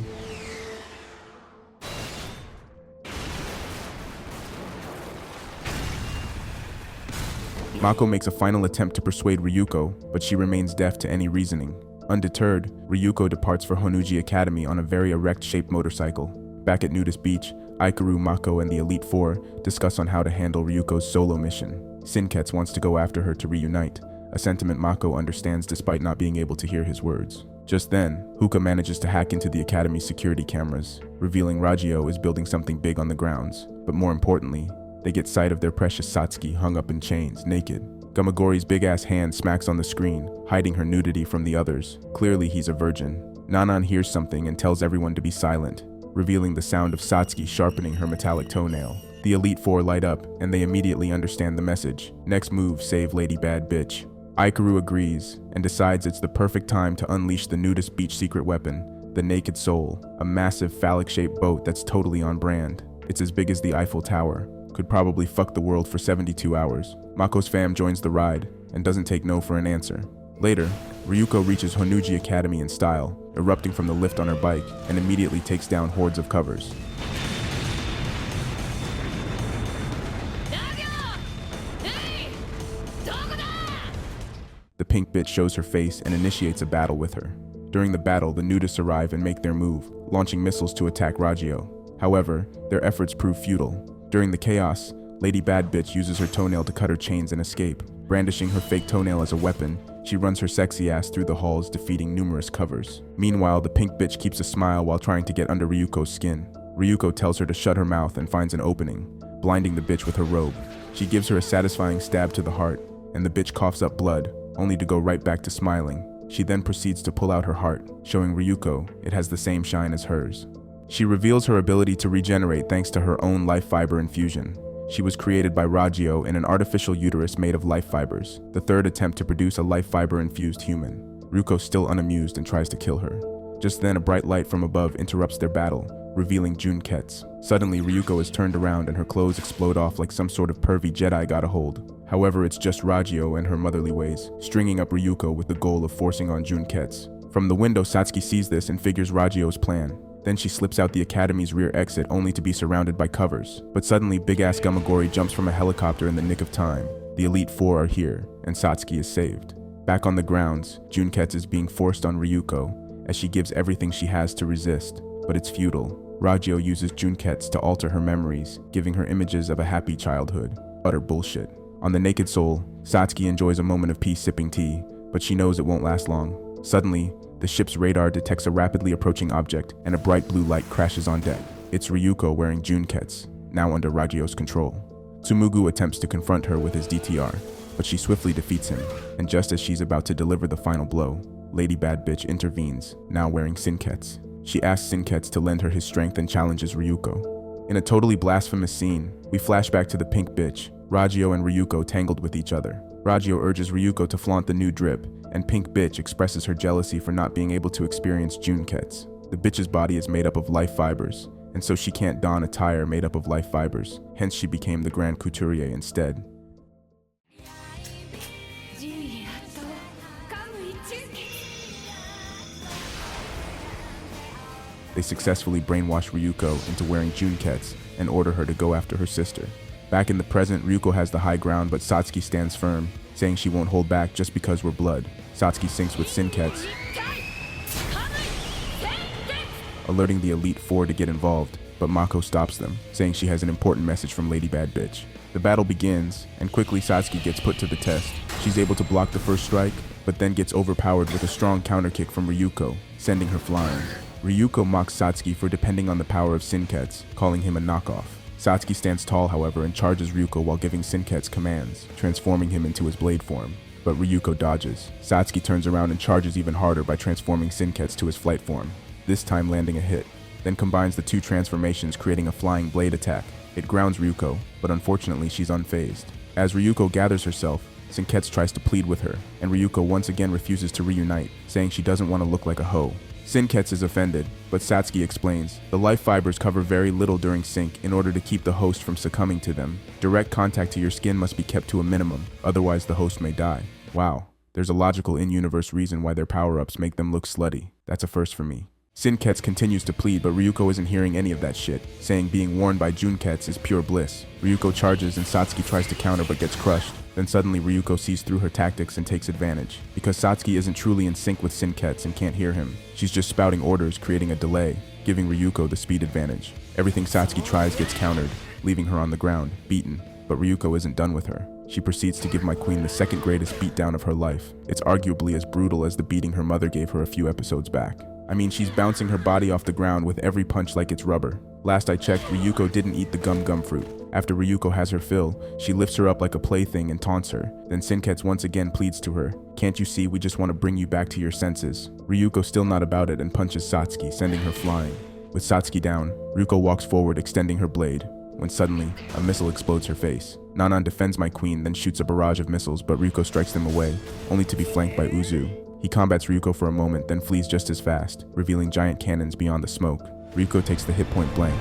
Mako makes a final attempt to persuade Ryuko, but she remains deaf to any reasoning. Undeterred, Ryuko departs for Honuji Academy on a very erect-shaped motorcycle. Back at Nudist Beach, Aikuru, Mako, and the Elite Four discuss on how to handle Ryuko's solo mission. Sinkets wants to go after her to reunite, a sentiment Mako understands despite not being able to hear his words. Just then, Huka manages to hack into the Academy's security cameras, revealing Ragio is building something big on the grounds. But more importantly, they get sight of their precious Satsuki hung up in chains, naked. Gamagori's big-ass hand smacks on the screen, hiding her nudity from the others. Clearly he's a virgin. Nanan hears something and tells everyone to be silent, revealing the sound of Satsuki sharpening her metallic toenail. The Elite Four light up, and they immediately understand the message. Next move, save Lady Bad Bitch. Aikuru agrees, and decides it's the perfect time to unleash the Nudist Beach secret weapon, the Naked Soul, a massive phallic-shaped boat that's totally on brand. It's as big as the Eiffel Tower. Could probably fuck the world for 72 hours. Mako's fam joins the ride, and doesn't take no for an answer. Later, Ryuko reaches Honuji Academy in style, erupting from the lift on her bike, and immediately takes down hordes of covers. The pink bitch shows her face and initiates a battle with her. During the battle, the nudists arrive and make their move, launching missiles to attack Ragio. However, their efforts prove futile. During the chaos, Lady Bad Bitch uses her toenail to cut her chains and escape. Brandishing her fake toenail as a weapon, she runs her sexy ass through the halls, defeating numerous covers. Meanwhile, the pink bitch keeps a smile while trying to get under Ryuko's skin. Ryuko tells her to shut her mouth and finds an opening, blinding the bitch with her robe. She gives her a satisfying stab to the heart, and the bitch coughs up blood, only to go right back to smiling. She then proceeds to pull out her heart, showing Ryuko it has the same shine as hers. She reveals her ability to regenerate thanks to her own life fiber infusion. She was created by Ragio in an artificial uterus made of life fibers, the third attempt to produce a life fiber infused human. Ryuko's still unamused and tries to kill her. Just then a bright light from above interrupts their battle, revealing Junkets. Suddenly Ryuko is turned around and her clothes explode off like some sort of pervy Jedi got a hold. However, it's just Ragio and her motherly ways, stringing up Ryuko with the goal of forcing on Junkets. From the window, Satsuki sees this and figures Ragio's plan. Then she slips out the Academy's rear exit only to be surrounded by covers. But suddenly, big-ass Gamagori jumps from a helicopter in the nick of time. The Elite Four are here, and Satsuki is saved. Back on the grounds, Junkets is being forced on Ryuko, as she gives everything she has to resist. But it's futile. Ragio uses Junkets to alter her memories, giving her images of a happy childhood. Utter bullshit. On the Naked Soul, Satsuki enjoys a moment of peace sipping tea, but she knows it won't last long. Suddenly, the ship's radar detects a rapidly approaching object, and a bright blue light crashes on deck. It's Ryuko wearing Junkets, now under Ragio's control. Tsumugu attempts to confront her with his DTR, but she swiftly defeats him, and just as she's about to deliver the final blow, Lady Bad Bitch intervenes, now wearing Sinkets. She asks Sinkets to lend her his strength and challenges Ryuko. In a totally blasphemous scene, we flash back to the pink bitch, Ragio and Ryuko tangled with each other. Ragio urges Ryuko to flaunt the new drip, and pink bitch expresses her jealousy for not being able to experience Junkets. The bitch's body is made up of life fibers, and so she can't don attire made up of life fibers, hence she became the Grand Couturier instead. They successfully brainwash Ryuko into wearing Junkets and order her to go after her sister. Back in the present, Ryuko has the high ground, but Satsuki stands firm, saying she won't hold back just because we're blood. Satsuki syncs with Sinkets, alerting the Elite Four to get involved, but Mako stops them, saying she has an important message from Lady Bad Bitch. The battle begins, and quickly Satsuki gets put to the test. She's able to block the first strike, but then gets overpowered with a strong counter kick from Ryuko, sending her flying. Ryuko mocks Satsuki for depending on the power of Sinkets, calling him a knockoff. Satsuki stands tall, however, and charges Ryuko while giving Sinkets commands, transforming him into his blade form. But Ryuko dodges. Satsuki turns around and charges even harder by transforming Sinkets to his flight form, this time landing a hit, then combines the two transformations, creating a flying blade attack. It grounds Ryuko, but unfortunately she's unfazed. As Ryuko gathers herself, Senketsu tries to plead with her, and Ryuko once again refuses to reunite, saying she doesn't want to look like a hoe. Senketsu is offended, but Satsuki explains, the life fibers cover very little during sync in order to keep the host from succumbing to them. Direct contact to your skin must be kept to a minimum, otherwise the host may die. Wow, there's a logical in-universe reason why their power-ups make them look slutty. That's a first for me. Senketsu continues to plead, but Ryuko isn't hearing any of that shit, saying being warned by Junketsu is pure bliss. Ryuko charges and Satsuki tries to counter but gets crushed. Then suddenly Ryuko sees through her tactics and takes advantage. Because Satsuki isn't truly in sync with Senketsu and can't hear him, she's just spouting orders, creating a delay, giving Ryuko the speed advantage. Everything Satsuki tries gets countered, leaving her on the ground, beaten. But Ryuko isn't done with her. She proceeds to give my queen the second greatest beatdown of her life. It's arguably as brutal as the beating her mother gave her a few episodes back. I mean, she's bouncing her body off the ground with every punch like it's rubber. Last I checked, Ryuko didn't eat the gum fruit. After Ryuko has her fill, she lifts her up like a plaything and taunts her. Then Senketsu once again pleads to her, "Can't you see we just want to bring you back to your senses?" Ryuko still not about it and punches Satsuki, sending her flying. With Satsuki down, Ryuko walks forward extending her blade, when suddenly, a missile explodes her face. Nanan defends my queen, then shoots a barrage of missiles, but Ryuko strikes them away, only to be flanked by Uzu. He combats Ryuko for a moment, then flees just as fast, revealing giant cannons beyond the smoke. Ryuko takes the hit point blank.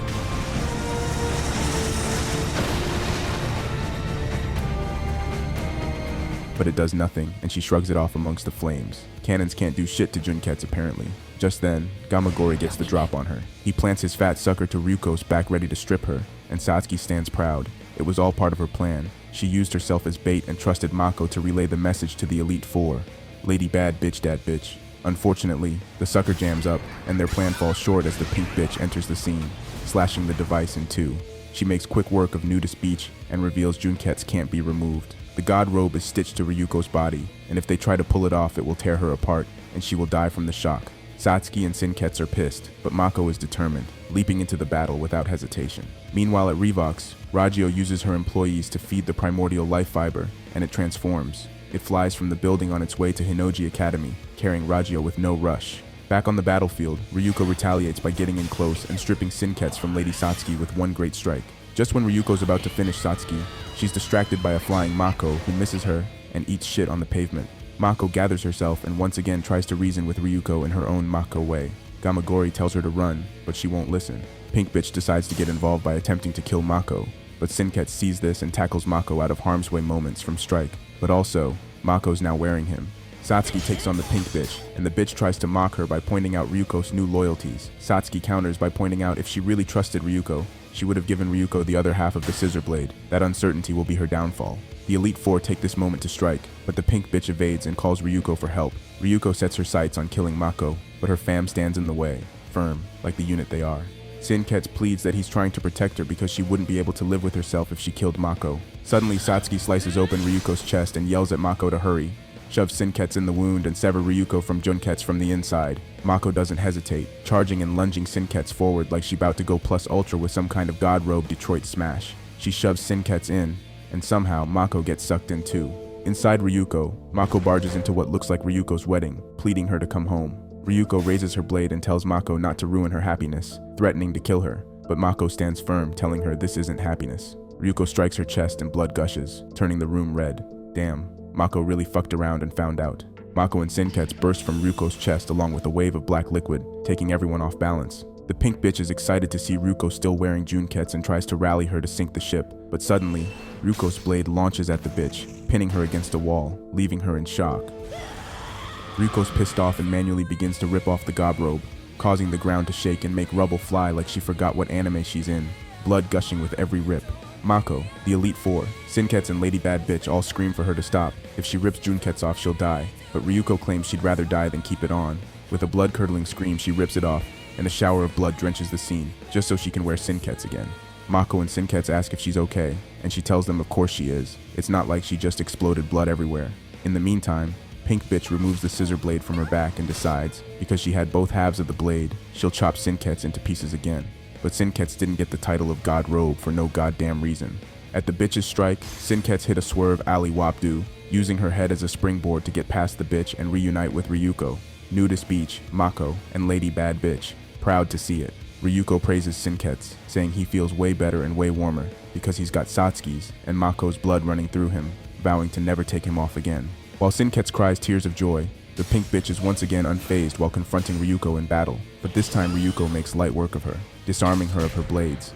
But it does nothing, and she shrugs it off amongst the flames. Cannons can't do shit to Junketsu apparently. Just then, Gamagori gets the drop on her. He plants his fat sucker to Ryuko's back ready to strip her, and Satsuki stands proud. It was all part of her plan. She used herself as bait and trusted Mako to relay the message to the Elite Four. Lady Bad Bitch Dad Bitch. Unfortunately, the sucker jams up, and their plan falls short as the pink bitch enters the scene, slashing the device in two. She makes quick work of nudist beach and reveals Junketsu can't be removed. The god robe is stitched to Ryuko's body, and if they try to pull it off, it will tear her apart, and she will die from the shock. Satsuki and Senketsu are pissed, but Mako is determined, leaping into the battle without hesitation. Meanwhile at Revox, Ragio uses her employees to feed the primordial life fiber, and it transforms. It flies from the building on its way to Hinoji Academy, carrying Ragio with no rush. Back on the battlefield, Ryuko retaliates by getting in close and stripping Senketsu from Lady Satsuki with one great strike. Just when Ryuko's about to finish Satsuki, she's distracted by a flying Mako who misses her and eats shit on the pavement. Mako gathers herself and once again tries to reason with Ryuko in her own Mako way. Gamagori tells her to run, but she won't listen. Pink Bitch decides to get involved by attempting to kill Mako, but Senketsu sees this and tackles Mako out of harm's way moments from strike. But also, Mako's now wearing him. Satsuki takes on the pink bitch, and the bitch tries to mock her by pointing out Ryuko's new loyalties. Satsuki counters by pointing out if she really trusted Ryuko, she would have given Ryuko the other half of the scissor blade. That uncertainty will be her downfall. The Elite Four take this moment to strike, but the pink bitch evades and calls Ryuko for help. Ryuko sets her sights on killing Mako, but her fam stands in the way, firm, like the unit they are. Senketsu pleads that he's trying to protect her because she wouldn't be able to live with herself if she killed Mako. Suddenly, Satsuki slices open Ryuko's chest and yells at Mako to hurry, shoves Senketsu in the wound and sever Ryuko from Junketsu from the inside. Mako doesn't hesitate, charging and lunging Senketsu forward like she about to go plus ultra with some kind of god robe Detroit smash. She shoves Senketsu in, and somehow Mako gets sucked in too. Inside Ryuko, Mako barges into what looks like Ryuko's wedding, pleading her to come home. Ryuko raises her blade and tells Mako not to ruin her happiness, threatening to kill her, but Mako stands firm, telling her this isn't happiness. Ryuko strikes her chest and blood gushes, turning the room red. Damn, Mako really fucked around and found out. Mako and Senketsu burst from Ryuko's chest along with a wave of black liquid, taking everyone off balance. The pink bitch is excited to see Ryuko still wearing Junketsu and tries to rally her to sink the ship, but suddenly, Ryuko's blade launches at the bitch, pinning her against a wall, leaving her in shock. Ryuko's pissed off and manually begins to rip off the gob robe, causing the ground to shake and make rubble fly like she forgot what anime she's in, blood gushing with every rip. Mako, the Elite Four, Senketsu and Lady Bad Bitch all scream for her to stop. If she rips Junketsu off, she'll die, but Ryuko claims she'd rather die than keep it on. With a blood-curdling scream, she rips it off, and a shower of blood drenches the scene, just so she can wear Senketsu again. Mako and Senketsu ask if she's okay, and she tells them of course she is. It's not like she just exploded blood everywhere. In the meantime, Pink Bitch removes the scissor blade from her back and decides, because she had both halves of the blade, she'll chop Senketsu into pieces again. But Senketsu didn't get the title of God Robe for no goddamn reason. At the bitch's strike, Senketsu hit a swerve Ali Wapdu, using her head as a springboard to get past the bitch and reunite with Ryuko, Nudist Beach, Mako, and Lady Bad Bitch, proud to see it. Ryuko praises Senketsu, saying he feels way better and way warmer because he's got Satsuki's and Mako's blood running through him. vowing to never take him off again. While Sinketsu cries tears of joy, the pink bitch is once again unfazed while confronting Ryuko in battle, but this time Ryuko makes light work of her, disarming her of her blades,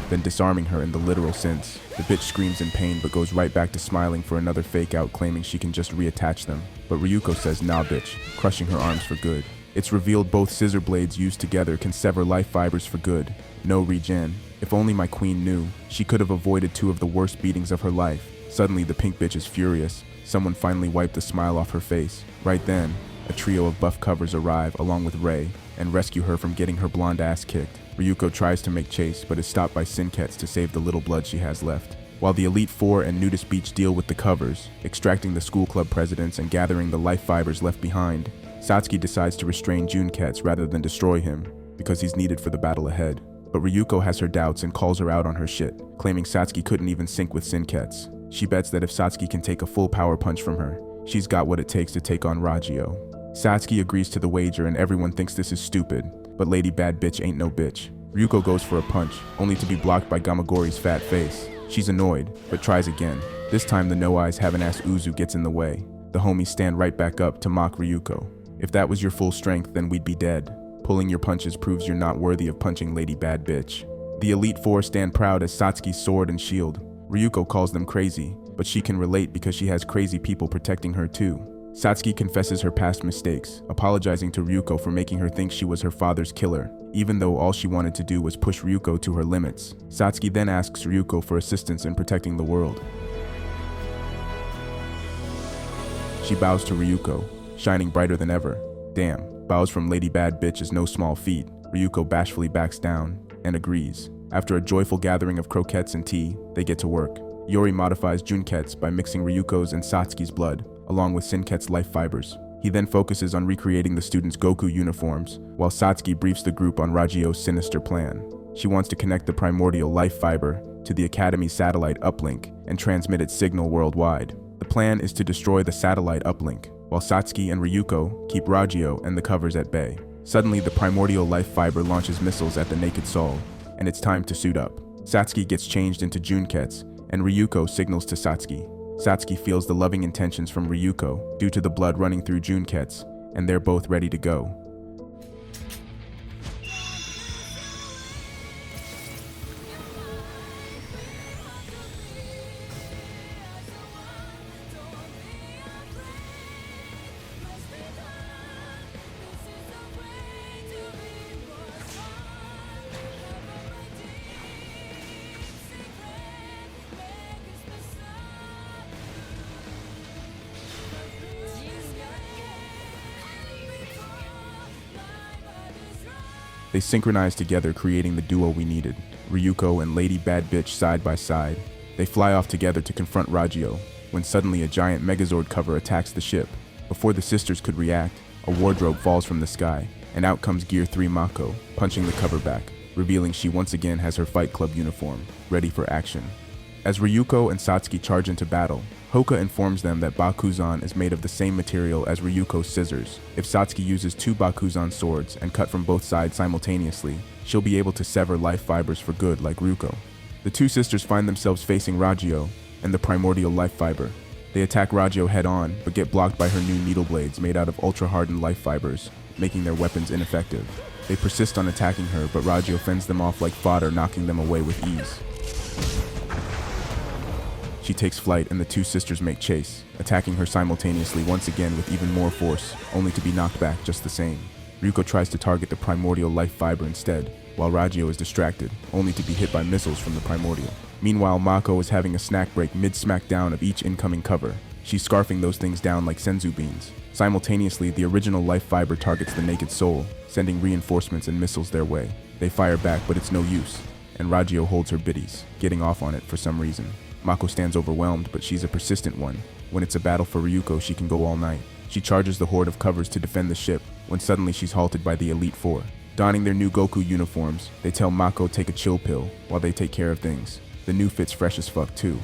then disarming her in the literal sense. The bitch screams in pain but goes right back to smiling for another fake out, claiming she can just reattach them. But Ryuko says nah bitch, crushing her arms for good. It's revealed both scissor blades used together can sever life fibers for good. No regen. If only my queen knew, she could have avoided 2 of the worst beatings of her life. Suddenly the pink bitch is furious. Someone finally wiped the smile off her face. Right then, a trio of buff covers arrive along with Rei and rescue her from getting her blonde ass kicked. Ryuko tries to make chase but is stopped by Sinketsu to save the little blood she has left. While the Elite Four and Nudist Beach deal with the covers, extracting the school club presidents and gathering the life fibers left behind, Satsuki decides to restrain Junketsu rather than destroy him, because he's needed for the battle ahead. But Ryuko has her doubts and calls her out on her shit, claiming Satsuki couldn't even sync with Sinketsu. She bets that if Satsuki can take a full power punch from her, she's got what it takes to take on Ragio. Satsuki agrees to the wager and everyone thinks this is stupid, but Lady Bad Bitch ain't no bitch. Ryuko goes for a punch, only to be blocked by Gamagori's fat face. She's annoyed, but tries again. This time the no-eyes have-an-ass Uzu gets in the way. The homies stand right back up to mock Ryuko. If that was your full strength, then we'd be dead. Pulling your punches proves you're not worthy of punching Lady Bad Bitch. The Elite Four stand proud as Satsuki's sword and shield. Ryuko calls them crazy, but she can relate because she has crazy people protecting her too. Satsuki confesses her past mistakes, apologizing to Ryuko for making her think she was her father's killer, even though all she wanted to do was push Ryuko to her limits. Satsuki then asks Ryuko for assistance in protecting the world. She bows to Ryuko, shining brighter than ever. Damn, bows from Lady Bad Bitch is no small feat. Ryuko bashfully backs down and agrees. After a joyful gathering of croquettes and tea, they get to work. Yori modifies Junketsu by mixing Ryuko's and Satsuki's blood, along with Sinketsu's life fibers. He then focuses on recreating the students' Goku uniforms, while Satsuki briefs the group on Ragio's sinister plan. She wants to connect the primordial life fiber to the Academy's satellite uplink and transmit its signal worldwide. The plan is to destroy the satellite uplink, while Satsuki and Ryuko keep Ragio and the covers at bay. Suddenly, the primordial life fiber launches missiles at the naked soul, and it's time to suit up. Satsuki gets changed into Junketsu, and Ryuko signals to Satsuki. Satsuki feels the loving intentions from Ryuko due to the blood running through Junketsu, and they're both ready to go. They synchronize together, creating the duo we needed, Ryuko and Lady Bad Bitch side by side. They fly off together to confront Ragio, when suddenly a giant Megazord cover attacks the ship. Before the sisters could react, a wardrobe falls from the sky, and out comes Gear 3 Mako, punching the cover back, revealing she once again has her Fight Club uniform, ready for action. As Ryuko and Satsuki charge into battle, Hoka informs them that Bakuzan is made of the same material as Ryuko's scissors. If Satsuki uses 2 Bakuzan swords and cut from both sides simultaneously, she'll be able to sever life fibers for good like Ryuko. The 2 sisters find themselves facing Ragio and the primordial life fiber. They attack Ragio head-on, but get blocked by her new needle blades made out of ultra-hardened life fibers, making their weapons ineffective. They persist on attacking her, but Ragio fends them off like fodder, knocking them away with ease. She takes flight and the 2 sisters make chase, attacking her simultaneously once again with even more force, only to be knocked back just the same. Ryuko tries to target the primordial life fiber instead, while Ragio is distracted, only to be hit by missiles from the primordial. Meanwhile, Mako is having a snack break mid-smackdown of each incoming cover. She's scarfing those things down like senzu beans. Simultaneously, the original life fiber targets the naked soul, sending reinforcements and missiles their way. They fire back, but it's no use, and Ragio holds her biddies, getting off on it for some reason. Mako stands overwhelmed, but she's a persistent one. When it's a battle for Ryuko, she can go all night. She charges the horde of covers to defend the ship, when suddenly she's halted by the Elite Four. Donning their new Goku uniforms, they tell Mako take a chill pill while they take care of things. The new fit's fresh as fuck too.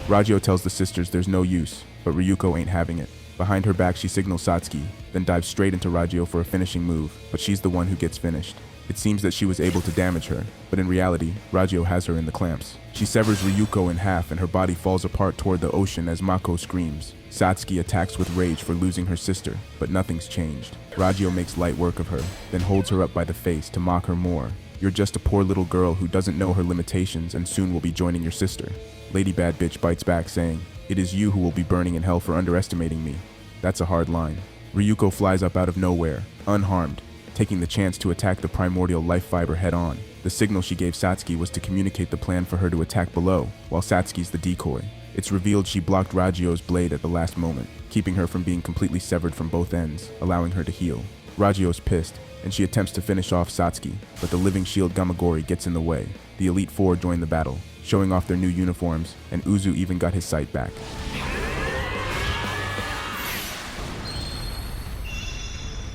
Ragio tells the sisters there's no use, but Ryuko ain't having it. Behind her back, she signals Satsuki, then dives straight into Ragio for a finishing move, but she's the one who gets finished. It seems that she was able to damage her, but in reality, Ragio has her in the clamps. She severs Ryuko in half and her body falls apart toward the ocean as Mako screams. Satsuki attacks with rage for losing her sister, but nothing's changed. Ragio makes light work of her, then holds her up by the face to mock her more. You're just a poor little girl who doesn't know her limitations and soon will be joining your sister. Lady Bad Bitch bites back saying, "It is you who will be burning in hell for underestimating me." That's a hard line. Ryuko flies up out of nowhere, unharmed, taking the chance to attack the primordial life fiber head on. The signal she gave Satsuki was to communicate the plan for her to attack below, while Satsuki's the decoy. It's revealed she blocked Ragio's blade at the last moment, keeping her from being completely severed from both ends, allowing her to heal. Ragio's pissed, and she attempts to finish off Satsuki, but the living shield Gamagori gets in the way. The Elite Four join the battle, showing off their new uniforms, and Uzu even got his sight back.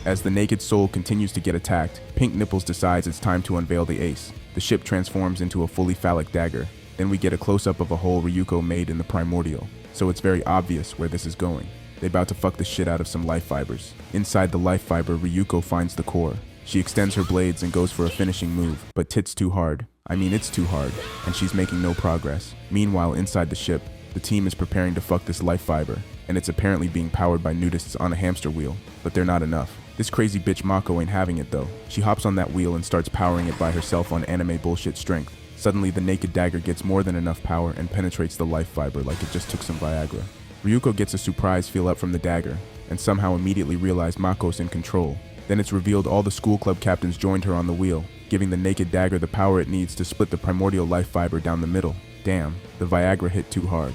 As the naked soul continues to get attacked, Pink Nipples decides it's time to unveil the ace. The ship transforms into a fully phallic dagger. Then we get a close-up of a hole Ryuko made in the primordial, so it's very obvious where this is going. They about to fuck the shit out of some life fibers. Inside the life fiber, Ryuko finds the core. She extends her blades and goes for a finishing move, but tits too hard. I mean, it's too hard, and she's making no progress. Meanwhile, inside the ship, the team is preparing to fuck this life fiber, and it's apparently being powered by nudists on a hamster wheel, but they're not enough. This crazy bitch Mako ain't having it though. She hops on that wheel and starts powering it by herself on anime bullshit strength. Suddenly, the naked dagger gets more than enough power and penetrates the life fiber like it just took some Viagra. Ryuko gets a surprise feel up from the dagger, and somehow immediately realized Mako's in control. Then it's revealed all the school club captains joined her on the wheel, giving the naked dagger the power it needs to split the primordial life fiber down the middle. Damn, the Viagra hit too hard.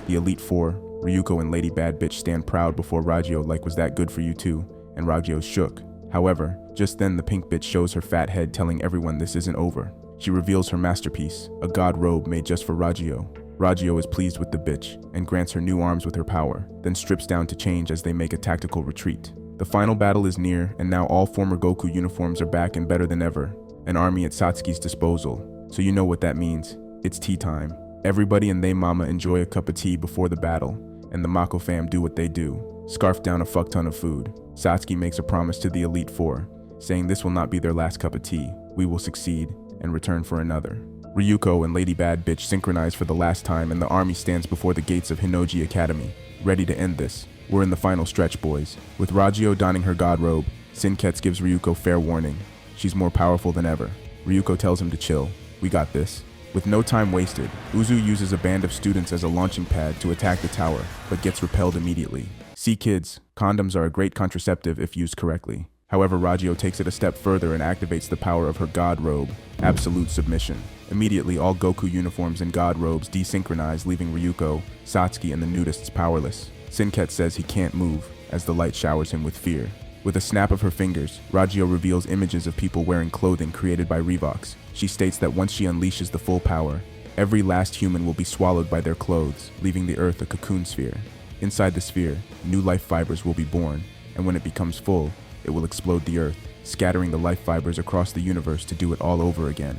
The Elite Four, Ryuko and Lady Bad Bitch stand proud before Ragio like was that good for you too, and Ragio's shook. However, just then the pink bitch shows her fat head telling everyone this isn't over. She reveals her masterpiece, a god robe made just for Ragio. Ragio is pleased with the bitch and grants her new arms with her power, then strips down to change as they make a tactical retreat. The final battle is near, and now all former Goku uniforms are back and better than ever, an army at Satsuki's disposal. So you know what that means. It's tea time. Everybody and they mama enjoy a cup of tea before the battle, and the Mako fam do what they do, scarf down a fuck ton of food. Satsuki makes a promise to the Elite Four, saying this will not be their last cup of tea. We will succeed and return for another. Ryuko and Lady Bad Bitch synchronize for the last time, and the army stands before the gates of Hinoji Academy, ready to end this. We're in the final stretch, boys. With Ragio donning her god robe, Sinketsu gives Ryuko fair warning. She's more powerful than ever. Ryuko tells him to chill. We got this. With no time wasted, Uzu uses a band of students as a launching pad to attack the tower, but gets repelled immediately. See kids, condoms are a great contraceptive if used correctly. However, Ragio takes it a step further and activates the power of her god robe, absolute submission. Immediately, all Goku uniforms and god robes desynchronize, leaving Ryuko, Satsuki, and the nudists powerless. Sinketsu says he can't move, as the light showers him with fear. With a snap of her fingers, Ragio reveals images of people wearing clothing created by Revox. She states that once she unleashes the full power, every last human will be swallowed by their clothes, leaving the Earth a cocoon sphere. Inside the sphere, new life fibers will be born, and when it becomes full, it will explode the Earth, scattering the life fibers across the universe to do it all over again.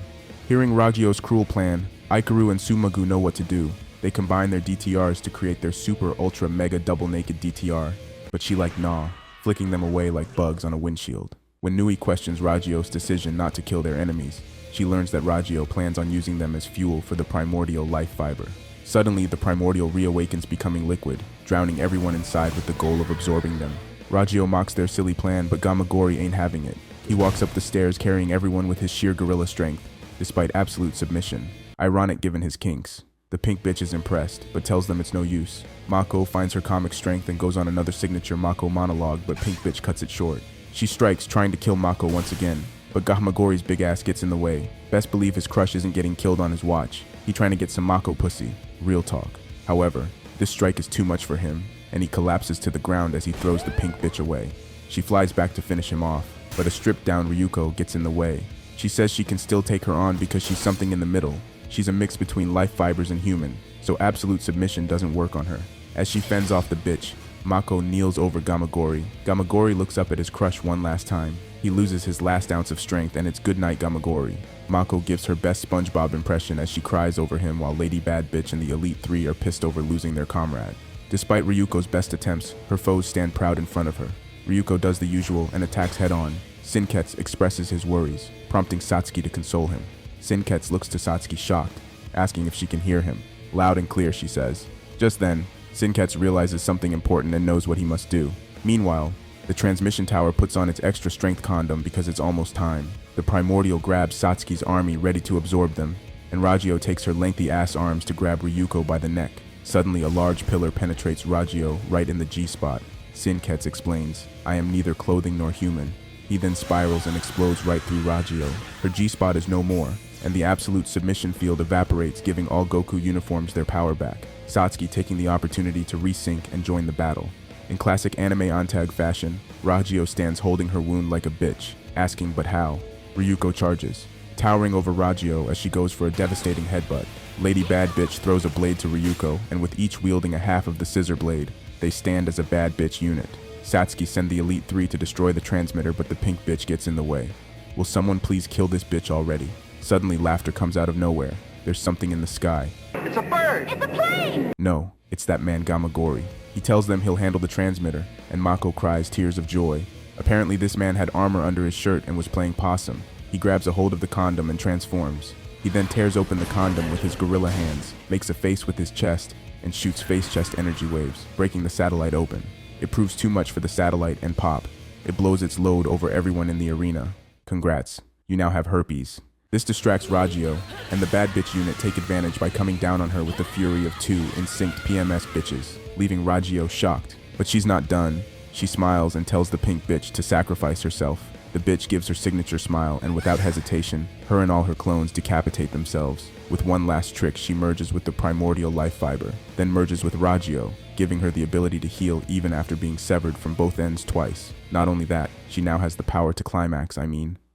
Hearing Ragio's cruel plan, Ikaru and Sumagu know what to do. They combine their DTRs to create their super ultra mega double naked DTR, but she like nah, flicking them away like bugs on a windshield. When Nui questions Ragio's decision not to kill their enemies, she learns that Ragio plans on using them as fuel for the primordial life fiber. Suddenly, the primordial reawakens, becoming liquid, drowning everyone inside with the goal of absorbing them. Ragio mocks their silly plan, but Gamagori ain't having it. He walks up the stairs carrying everyone with his sheer gorilla strength, despite absolute submission. Ironic given his kinks. The pink bitch is impressed, but tells them it's no use. Mako finds her comic strength and goes on another signature Mako monologue, but pink bitch cuts it short. She strikes, trying to kill Mako once again, but Gamagori's big ass gets in the way. Best believe his crush isn't getting killed on his watch. He trying to get some Mako pussy. Real talk. However, this strike is too much for him, and he collapses to the ground as he throws the pink bitch away. She flies back to finish him off, but a stripped down Ryuko gets in the way. She says she can still take her on because she's something in the middle. She's a mix between life fibers and human, so absolute submission doesn't work on her. As she fends off the bitch, Mako kneels over Gamagori. Gamagori looks up at his crush one last time. He loses his last ounce of strength and it's goodnight Gamagori. Mako gives her best SpongeBob impression as she cries over him while Lady Bad Bitch and the Elite Three are pissed over losing their comrade. Despite Ryuko's best attempts, her foes stand proud in front of her. Ryuko does the usual and attacks head-on. Sinketsu expresses his worries, prompting Satsuki to console him. Sinketsu looks to Satsuki shocked, asking if she can hear him. Loud and clear, she says. Just then, Sinketsu realizes something important and knows what he must do. Meanwhile, the transmission tower puts on its extra strength condom because it's almost time. The Primordial grabs Satsuki's army ready to absorb them, and Ragio takes her lengthy ass arms to grab Ryuko by the neck. Suddenly, a large pillar penetrates Ragio right in the G-spot. Sinketsu explains, "I am neither clothing nor human." He then spirals and explodes right through Ragio. Her G-spot is no more, and the absolute submission field evaporates, giving all Goku uniforms their power back. Satsuki taking the opportunity to resync and join the battle. In classic anime Antag fashion, Ragio stands holding her wound like a bitch, asking but how? Ryuko charges, towering over Ragio as she goes for a devastating headbutt. Lady Bad Bitch throws a blade to Ryuko, and with each wielding a half of the scissor blade, they stand as a bad bitch unit. Satsuki send the Elite Three to destroy the transmitter, but the pink bitch gets in the way. Will someone please kill this bitch already? Suddenly laughter comes out of nowhere. There's something in the sky. It's a bird! It's a plane! No, it's that man Gamagori. He tells them he'll handle the transmitter, and Mako cries tears of joy. Apparently this man had armor under his shirt and was playing possum. He grabs a hold of the condom and transforms. He then tears open the condom with his gorilla hands, makes a face with his chest, and shoots face-chest energy waves, breaking the satellite open. It proves too much for the satellite and pop. It blows its load over everyone in the arena. Congrats, you now have herpes. This distracts Ragio, and the bad bitch unit take advantage by coming down on her with the fury of two in-synced PMS bitches, leaving Ragio shocked. But she's not done. She smiles and tells the pink bitch to sacrifice herself. The bitch gives her signature smile, and without hesitation, her and all her clones decapitate themselves. With one last trick, she merges with the primordial life fiber, then merges with Ragio, giving her the ability to heal even after being severed from both ends twice. Not only that, she now has the power to climax,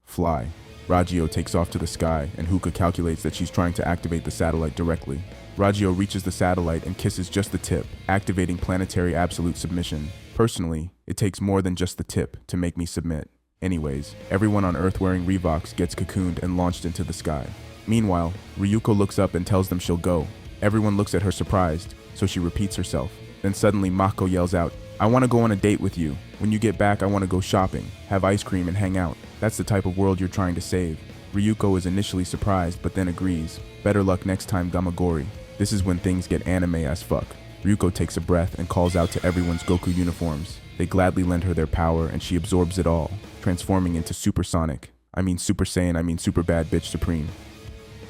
fly. Ragio takes off to the sky, and Huka calculates that she's trying to activate the satellite directly. Ragio reaches the satellite and kisses just the tip, activating planetary absolute submission. Personally, it takes more than just the tip to make me submit. Anyways, everyone on Earth wearing Revox gets cocooned and launched into the sky. Meanwhile, Ryuko looks up and tells them she'll go. Everyone looks at her surprised, so she repeats herself. Then suddenly Mako yells out, "I want to go on a date with you. When you get back, I want to go shopping, have ice cream and hang out." That's the type of world you're trying to save. Ryuko is initially surprised, but then agrees. Better luck next time, Gamagori. This is when things get anime as fuck. Ryuko takes a breath and calls out to everyone's Goku uniforms. They gladly lend her their power and she absorbs it all, transforming into Super Sonic. Super Saiyan, Super Bad Bitch Supreme.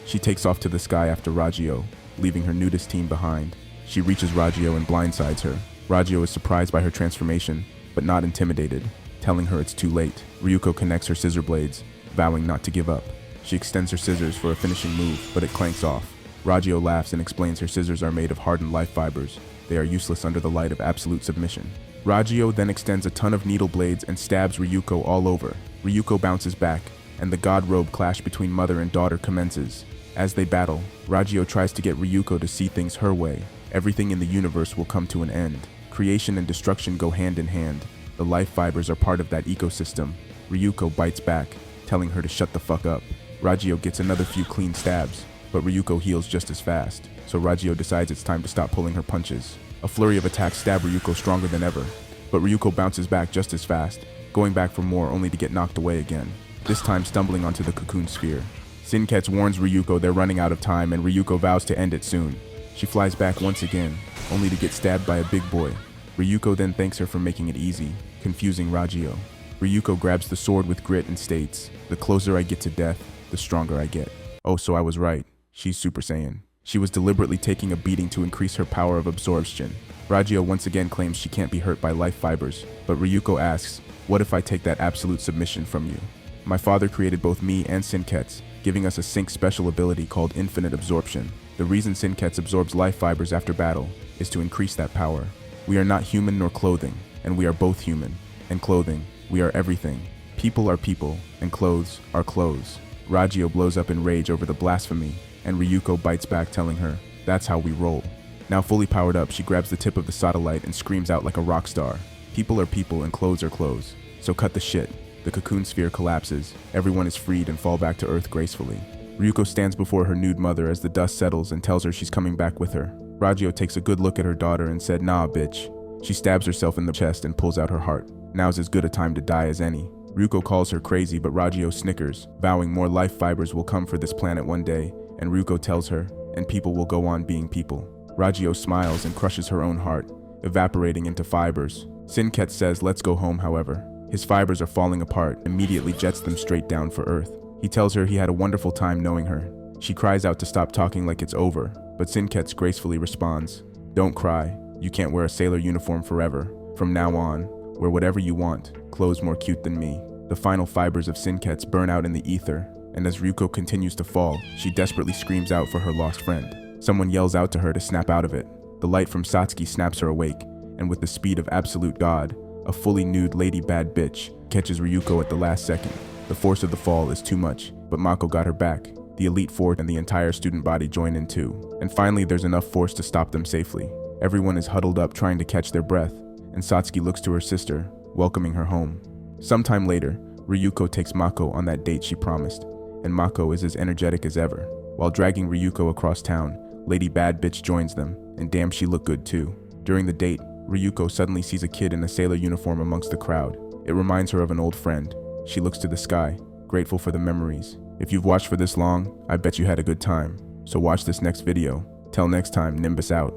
She takes off to the sky after Ragio, leaving her nudist team behind. She reaches Ragio and blindsides her. Ragio is surprised by her transformation, but not intimidated, telling her it's too late. Ryuko connects her scissor blades, vowing not to give up. She extends her scissors for a finishing move, but it clanks off. Ragio laughs and explains her scissors are made of hardened life fibers. They are useless under the light of absolute submission. Ragio then extends a ton of needle blades and stabs Ryuko all over. Ryuko bounces back, and the god robe clash between mother and daughter commences. As they battle, Ragio tries to get Ryuko to see things her way. Everything in the universe will come to an end. Creation and destruction go hand in hand. The life fibers are part of that ecosystem. Ryuko bites back, telling her to shut the fuck up. Ragio gets another few clean stabs, but Ryuko heals just as fast, so Ragio decides it's time to stop pulling her punches. A flurry of attacks stab Ryuko stronger than ever, but Ryuko bounces back just as fast, going back for more only to get knocked away again, this time stumbling onto the cocoon sphere. Sinketsu warns Ryuko they're running out of time and Ryuko vows to end it soon. She flies back once again, only to get stabbed by a big boy. Ryuko then thanks her for making it easy, confusing Ragio. Ryuko grabs the sword with grit and states, "The closer I get to death, the stronger I get." Oh, so I was right. She's Super Saiyan. She was deliberately taking a beating to increase her power of absorption. Ragio once again claims she can't be hurt by life fibers, but Ryuko asks, "What if I take that absolute submission from you?" My father created both me and Sinketsu, giving us a sync special ability called infinite absorption. The reason Sinketsu absorbs life fibers after battle is to increase that power. We are not human nor clothing, and we are both human. And clothing, we are everything. People are people, and clothes are clothes. Ragio blows up in rage over the blasphemy, and Ryuko bites back telling her, "That's how we roll." Now fully powered up, she grabs the tip of the satellite and screams out like a rock star. People are people and clothes are clothes, so cut the shit. The cocoon sphere collapses, everyone is freed and fall back to Earth gracefully. Ryuko stands before her nude mother as the dust settles and tells her she's coming back with her. Ragio takes a good look at her daughter and said, "Nah, bitch." She stabs herself in the chest and pulls out her heart. Now's as good a time to die as any. Ryuko calls her crazy, but Ragio snickers, vowing more life fibers will come for this planet one day, and Ryuko tells her, and people will go on being people. Ragio smiles and crushes her own heart, evaporating into fibers. Sinket says, "Let's go home," however. His fibers are falling apart, immediately jets them straight down for Earth. He tells her he had a wonderful time knowing her. She cries out to stop talking like it's over, but Sinkets gracefully responds, "Don't cry, you can't wear a sailor uniform forever. From now on, wear whatever you want, clothes more cute than me." The final fibers of Sinkets burn out in the ether, and as Ryuko continues to fall, she desperately screams out for her lost friend. Someone yells out to her to snap out of it. The light from Satsuki snaps her awake, and with the speed of absolute God, a fully nude lady bad bitch catches Ryuko at the last second. The force of the fall is too much, but Mako got her back. The Elite Four and the entire student body join in too. And finally there's enough force to stop them safely. Everyone is huddled up trying to catch their breath, and Satsuki looks to her sister, welcoming her home. Sometime later, Ryuko takes Mako on that date she promised, and Mako is as energetic as ever. While dragging Ryuko across town, Lady Bad Bitch joins them, and damn she looked good too. During the date, Ryuko suddenly sees a kid in a sailor uniform amongst the crowd. It reminds her of an old friend. She looks to the sky, grateful for the memories. If you've watched for this long, I bet you had a good time. So watch this next video. Till next time, Nimbus out.